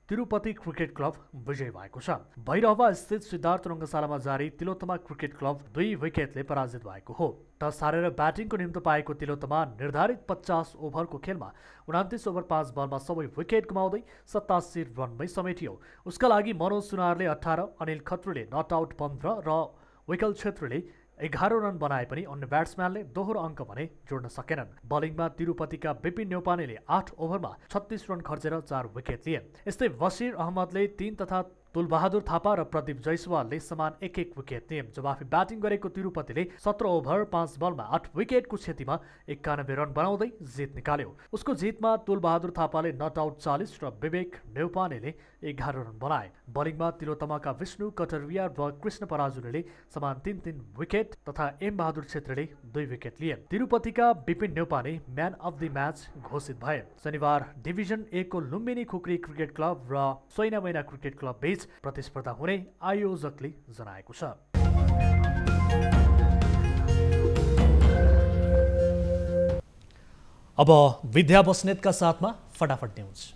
[SPEAKER 2] तिरुपति क्रिकेट क्लब विजयी भएको छ। भैरहवा स्थित सिद्धार्थ रङ्गशालामा जारी तिलोत्तमा क्रिकेट क्लब 2 विकेटले पराजित भएको हो। टस हारेर ब्याटिङको निम्ति पाएको तिलोत्तमा निर्धारित 50 ओभरको खेलमा 29 ओभर 5 बलमा सबै विकेट गुमाउँदै 87 रनमै समेटियो। उसका लागि मनोज सुनारले 18, अनिल खत्रीले नट आउट 15 र विकल छेत्रीले 11 रन बनाए पनि अन्य ब्याट्सम्यानले दोहोरो अङ्क भने जोड्न सकेनन्। बलिङमा तिरुपतिका विपिन न्यौपानेले 8 ओभरमा 36 रन खर्चेर 4 विकेट लिए। यस्तै बसिर अहमदले 3 तथा तुलबहादुर थापा र प्रदीप जयसवालले समान 1-1 विकेट लिए। जवाफी ब्याटिङ गरेको तिरुपतिले 17 ओभर 5 बलमा 8 विकेटको क्षतिमा 91 रन बनाउँदै जित निकाल्यो। उसको जितमा तुलबहादुर थापाले नट आउट 40 र विवेक न्यौपानेले 11 रन बनाए। बलिङमा तिलोत्तमाका विष्णु कटरिया र कृष्ण पराजुलीले समान 3-3 विकेट तथा एम बहादुर छेत्रीले 2 विकेट लिए। तिरुपतिका Vipin Neupane man of the match घोषित भए। शनिबार डिभिजन ए को लुम्बिनी खुकुरी क्रिकेट क्लब र सोइना मैना क्रिकेट क्लब बीच प्रतिस्पर्धा हुने आयोजकले जनाएको छ। अब विद्या बस्नेतका साथमा फटाफट न्यूज।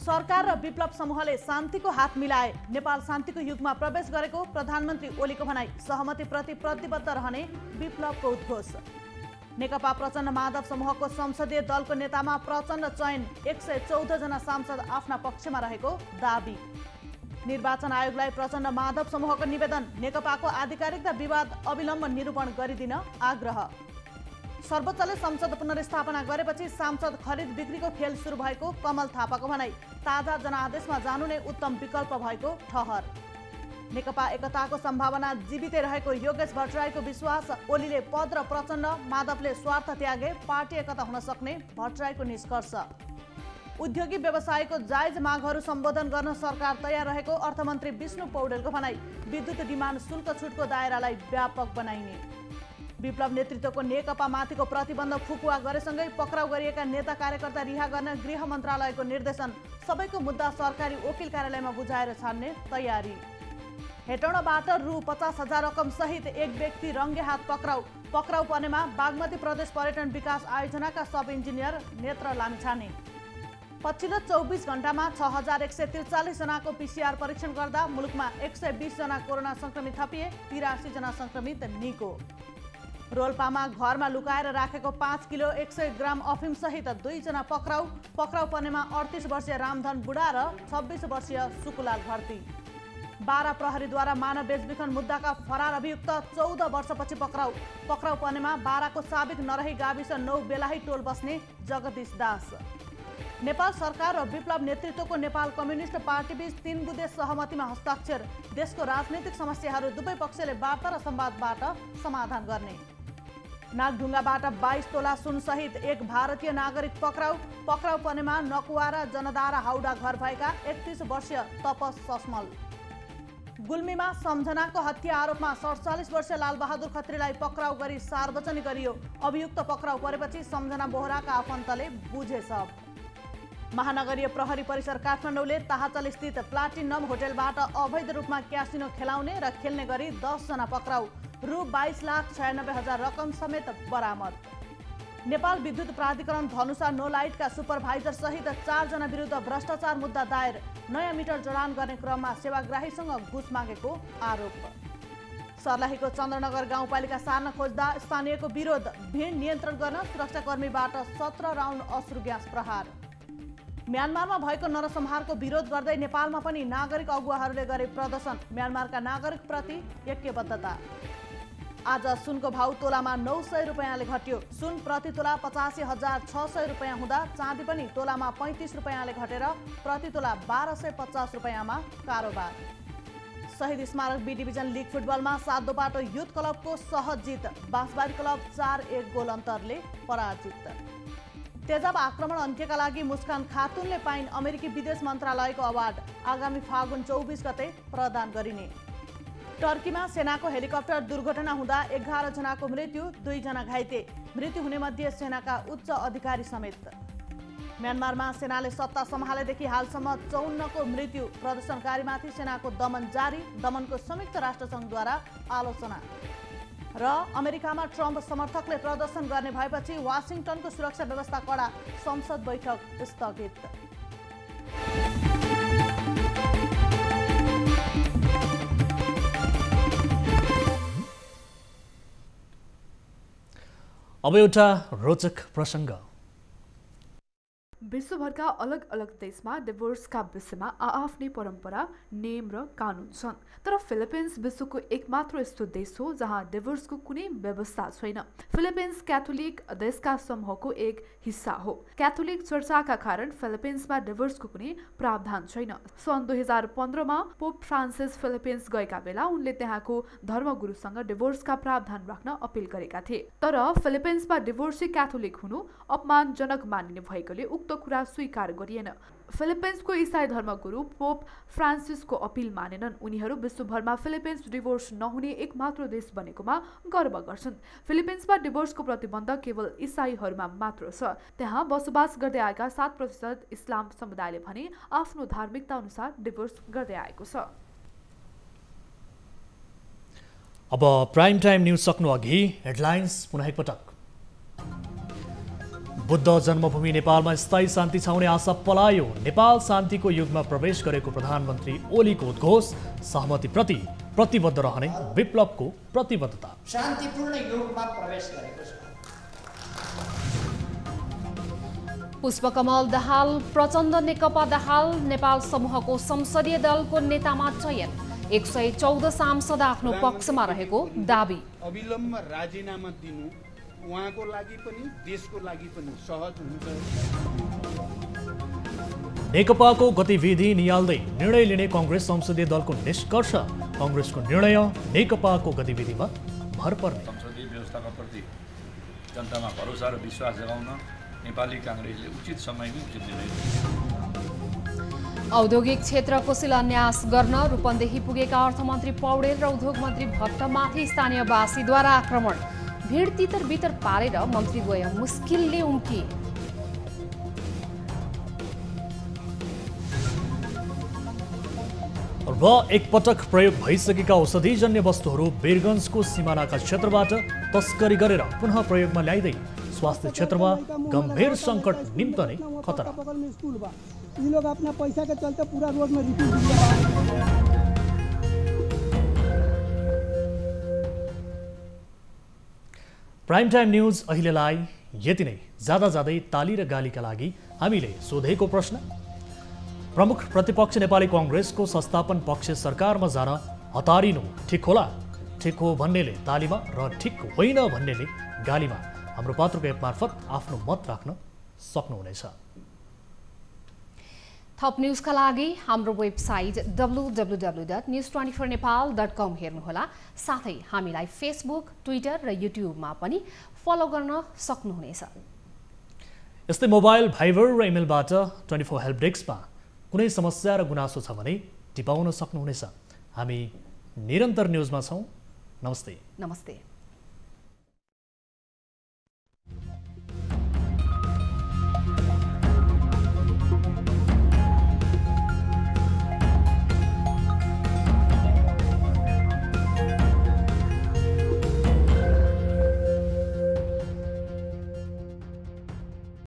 [SPEAKER 15] सरकार र विप्लव समूहले शान्तिको हात मिलाए। नेपाल शान्तिको युगमा प्रवेश गरेको प्रधानमन्त्री ओलीको भनाई। सहमतिप्रति प्रतिबद्ध रहने विप्लवको उद्घोष। नेकपा प्रचण्ड माधव समूहको संसदीय दलको नेतामा प्रचण्ड चयन। 114 जना सांसद आफ्ना पक्षमा रहेको दाबी। निर्वाचन आयोगलाई प्रचण्ड माधव समूहको निवेदन। नेकपाको आधिकारिकता विवाद अविलम्ब निरूपण गरिदिन आग्रह। सर्वोच्चले संसद पुनर्स्थापना गरेपछि सांसद खरिद बिक्रीको खेल सुरु भएको कमल थापाको भनाई। ताजा जनादेशमा जानु नै उत्तम विकल्प भएको ठहर। नेकपा एकताको सम्भावना जीवितै रहेको योगेश भट्टराईको विश्वास। ओलीले पद र प्रचण्ड माधवले स्वार्थ त्यागे पार्टी एकता हुन सक्ने भट्टराईको निष्कर्ष। उद्योगी व्यवसायको जायज मागहरू सम्बोधन गर्न सरकार तयार रहेको अर्थमन्त्री विष्णु पौडेलको भनाई। विद्युत डिमान्ड शुल्क छुटको दायरालाई व्यापक बनाइने। विप्लव नेतृत्वको नेकपा माथिको प्रतिबन्ध फुकुवा गरेसँगै पक्राउ गरिएका नेता कार्यकर्ता रिहा गर्न गृह मन्त्रालयको निर्देशन। सबैको मुद्दा सरकारी वकिल कार्यालयमा बुझाएर छाड्ने तयारी। हेटौँडाबाट रु 50,000 रकम सहित एक व्यक्ति रङ्गे हात पक्राउ। पक्राउ पर्नेमा बागमती प्रदेश पर्यटन विकास आयोजनाका सब इन्जिनियर नेत्र लामिछाने। पछिल्लो 24 घण्टामा 6,143 जनाको PCR परीक्षण गर्दा मुलुकमा 120 जना कोरोना संक्रमित थपिए। 83 जना संक्रमित निको। रोल्पामा घरमा लुकाएर राखेको 5 किलो 100 ग्राम अफिम सहित 2 जना पक्राउ। पक्राउ पर्नेमा 38 वर्षीय रामधन बुढा र 26 वर्षीय सुकुलाल भर्ती। 12 प्रहरीद्वारा मानव बेचबिखन मुद्दाका फरार अभियुक्त 14 वर्षपछि पक्राउ। पक्राउ पर्नेमा बाराको साबिक नरही गाविस 9 बेलाही टोल बस्ने जगदीश दास। नेपाल सरकार र विप्लव नेतृत्वको नेपाल कम्युनिस्ट पार्टीबीच 3 बुँदे सहमतिमा हस्ताक्षर। देशको राजनीतिक समस्याहरू दुवै पक्षले वार्ता र संवादबाट समाधान गर्ने। नागढुङ्गाबाट 22 तोला सुन सहित एक भारतीय नागरिक पक्राउ। पक्राउ पर्नेमा नकुवारा जनदारा हाउडा घर भएका 31 वर्षीय तपस सस्मल। गुल्मीमा सम्झनाको हत्या आरोपमा 47 वर्षीय लालबहादुर खत्रीलाई पक्राउ गरी सार्वजनिक गरियो। अभियुक्त पक्राउ परेपछि सम्झना बोहराका आफन्तले बुझे सब। महानगरीय प्रहरी परिसर काठमाडौँले ताहाचल स्थित प्लाटिनम होटेलबाट अवैध रूपमा क्यासिनो खेलाउने र खेल्ने गरी 10 जना पक्राउ। रु 22,96,000 रकम समेत बरामद। नेपाल विद्युत प्राधिकरण धनुषा नो लाइटका सुपरभाइजर सहित 4 जना विरुद्ध भ्रष्टाचार मुद्दा दायर। नयाँ मिटर जडान गर्ने क्रममा सेवाग्राहीसँग घुस मागेको आरोप। सर्लाहीको चन्द्रनगर गाउँपालिका सार्न खोज्दा स्थानीयको विरोध। भिड नियन्त्रण गर्न सुरक्षाकर्मीबाट 17 राउन्ड अश्रु ग्यास प्रहार। म्यानमारमा भएको नरसंहारको विरोध गर्दै नेपालमा पनि नागरिक अगुवाहरूले गरे प्रदर्शन। म्यानमारका नागरिकप्रति ऐक्यबद्धता। आज सुनको भाउ तोलामा 900 रुपैयाँले घट्यो। सुन प्रति तोला 85,600 रुपैयाँ हुँदा चाँदी पनि तोलामा 35 रुपैयाँले घटेर प्रति तोला 1250 रुपैयाँमा कारोबार। शहीद स्मारक बी डिभिजन लिग फुटबलमा 7 दोबाटो युथ क्लबको सहज जित। बाँसबारी क्लब 4-1 गोल अन्तरले पराजित। तेजाब आक्रमण अन्त्यका लागि मुस्कान खातुनले पाइन् अमेरिकी विदेश मन्त्रालयको अवार्ड। आगामी फागुन 24 गते प्रदान गरिने। टर्कीमा सेनाको हेलिकप्टर दुर्घटना हुँदा 11 जनाको मृत्यु, 2 जना घाइते। मृत्यु हुने मध्ये सेनाका उच्च अधिकारी समेत। म्यानमारमा सेनाले सत्ता सम्हालेदेखि हालसम्म 54 को मृत्यु। प्रदर्शनकारीमाथि सेनाको दमन जारी। दमनको संयुक्त राष्ट्रसङ्घद्वारा आलोचना। र अमेरिकामा ट्रम्प समर्थकले प्रदर्शन गर्ने भएपछि वाशिङटनको सुरक्षा व्यवस्था कडा। संसद बैठक स्थगित।
[SPEAKER 2] अब एउटा रोचक प्रसङ्ग।
[SPEAKER 19] विश्वभरका अलग अलग देशमा डिभोर्सका विषयमा आआफ्नै परम्परा, नियम र कानुन छन्। तर फिलिपिन्स विश्वको एकमात्र यस्तो देश हो जहाँ डिभोर्सको कुनै व्यवस्था छैन। फिलिपिन्स क्याथोलिक देशका समूहको एक हिस्सा हो। क्याथोलिक चर्चका कारण फिलिपिन्समा डिभोर्सको कुनै प्रावधान छैन। सन् 2015 मा पोप फ्रान्सिस फिलिपिन्स गएका बेला उनले त्यहाँको धर्मगुरुसँग डिभोर्सका प्रावधान राख्न अपिल गरेका थिए। तर फिलिपिन्समा डिभोर्सी क्याथोलिक हुनु अपमानजनक मानिने भएकोले उक्त कुरा स्वीकार गरिएन। फिलिपिन्सको इसाई धर्मगुरु पोप फ्रान्सिसको अपिल मानेनन्। उनीहरू विश्वभरमा फिलिपिन्स डिभोर्स नहुने एकमात्र देश बनेकोमा गर्व गर्छन्। फिलिपिन्समा डिभोर्सको प्रतिबन्ध केवल इसाईहरूमा मात्र छ। त्यहाँ बसोबास गर्दै आएका 7% इस्लाम समुदायले भने आफ्नो धार्मिकता अनुसार डिभोर्स गर्दै आएको छ।
[SPEAKER 2] अब प्राइम टाइम न्यूज सक्नु अघि हेडलाइन्स पुनः एकपटक। बुद्ध जन्मभूमि नेपालमा स्थायी शान्ति छाउने आशा पलायो। नेपाल शान्तिको युगमा प्रवेश गरेको प्रधानमन्त्री ओलीको उद्घोष। सहमतिप्रति प्रतिबद्ध रहने विप्लवको प्रतिबद्धता।
[SPEAKER 6] शान्तिपूर्ण युगमा प्रवेश गरेको छ।
[SPEAKER 1] पुष्पकमल दाहाल प्रचण्ड नेकपा दाहाल नेपाल समूहको संसदीय दलको नेतामा चयन। 114 सांसद आफ्नो पक्षमा रहेको दाबी।
[SPEAKER 3] अविलम्ब राजीनामा दिनु उहाँको लागि पनि देशको लागि पनि सहज हुन्छ।
[SPEAKER 2] नेकपाको गतिविधि नियाल्दै निर्णय लिने कांग्रेस संसदीय दलको निष्कर्ष। कांग्रेसको निर्णय नेकपाको गतिविधिमा भर पर्ने।
[SPEAKER 4] संसदीय व्यवस्थाका प्रति जनतामा भरोसा र विश्वास जगाउन नेपाली कांग्रेसले उचित समयमै उचित निर्णय लियो।
[SPEAKER 1] औद्योगिक क्षेत्रको शिलान्यास गर्न रूपन्देही पुगेका अर्थमन्त्री पौडेल र उद्योग मन्त्री भट्टमाथि स्थानीयवासीद्वारा आक्रमण। भिड तितर बितर पारेर मन्त्रीद्वय मुस्किलले उम्किए।
[SPEAKER 2] र एकपटक प्रयोग भइसकेका औषधिजन्य वस्तुहरू वीरगञ्जको सिमानाका क्षेत्रबाट तस्करी गरेर पुनः प्रयोगमा ल्याइँदै स्वास्थ्य क्षेत्रमा गम्भीर सङ्कट निम्तने खतरा।
[SPEAKER 14] ये लोग अपना पैसा के चलते पूरा रोड में रिपीट।
[SPEAKER 2] प्राइम टाइम न्यूज अहिलेलाई यति नै। जाँदा जाँदै ताली र गालीका लागि हामीले सोधेको प्रश्न। प्रमुख प्रतिपक्ष नेपाली कांग्रेसको संस्थापन पक्ष सरकारमा जान हतारिनु ठिक होला? ठिक हो भन्नेले तालीमा र ठिक होइन भन्नेले गालीमा हाम्रो पात्रको एप मार्फत आफ्नो मत राख्न सक्नुहुनेछ।
[SPEAKER 1] थप न्यूजका लागि हाम्रो वेबसाइट www.news24nepal.com हेर्नुहोला। साथै हामीलाई फेसबुक, ट्विटर र युट्युबमा पनि फलो गर्न सक्नुहुनेछ।
[SPEAKER 2] यस्तै मोबाइल, भाइबर र इमेलबाट 24 हेल्प डेस्कमा कुनै समस्या र गुनासो छ भने टिपाउन सक्नुहुनेछ। हामी निरन्तर न्यूजमा छौं। नमस्ते।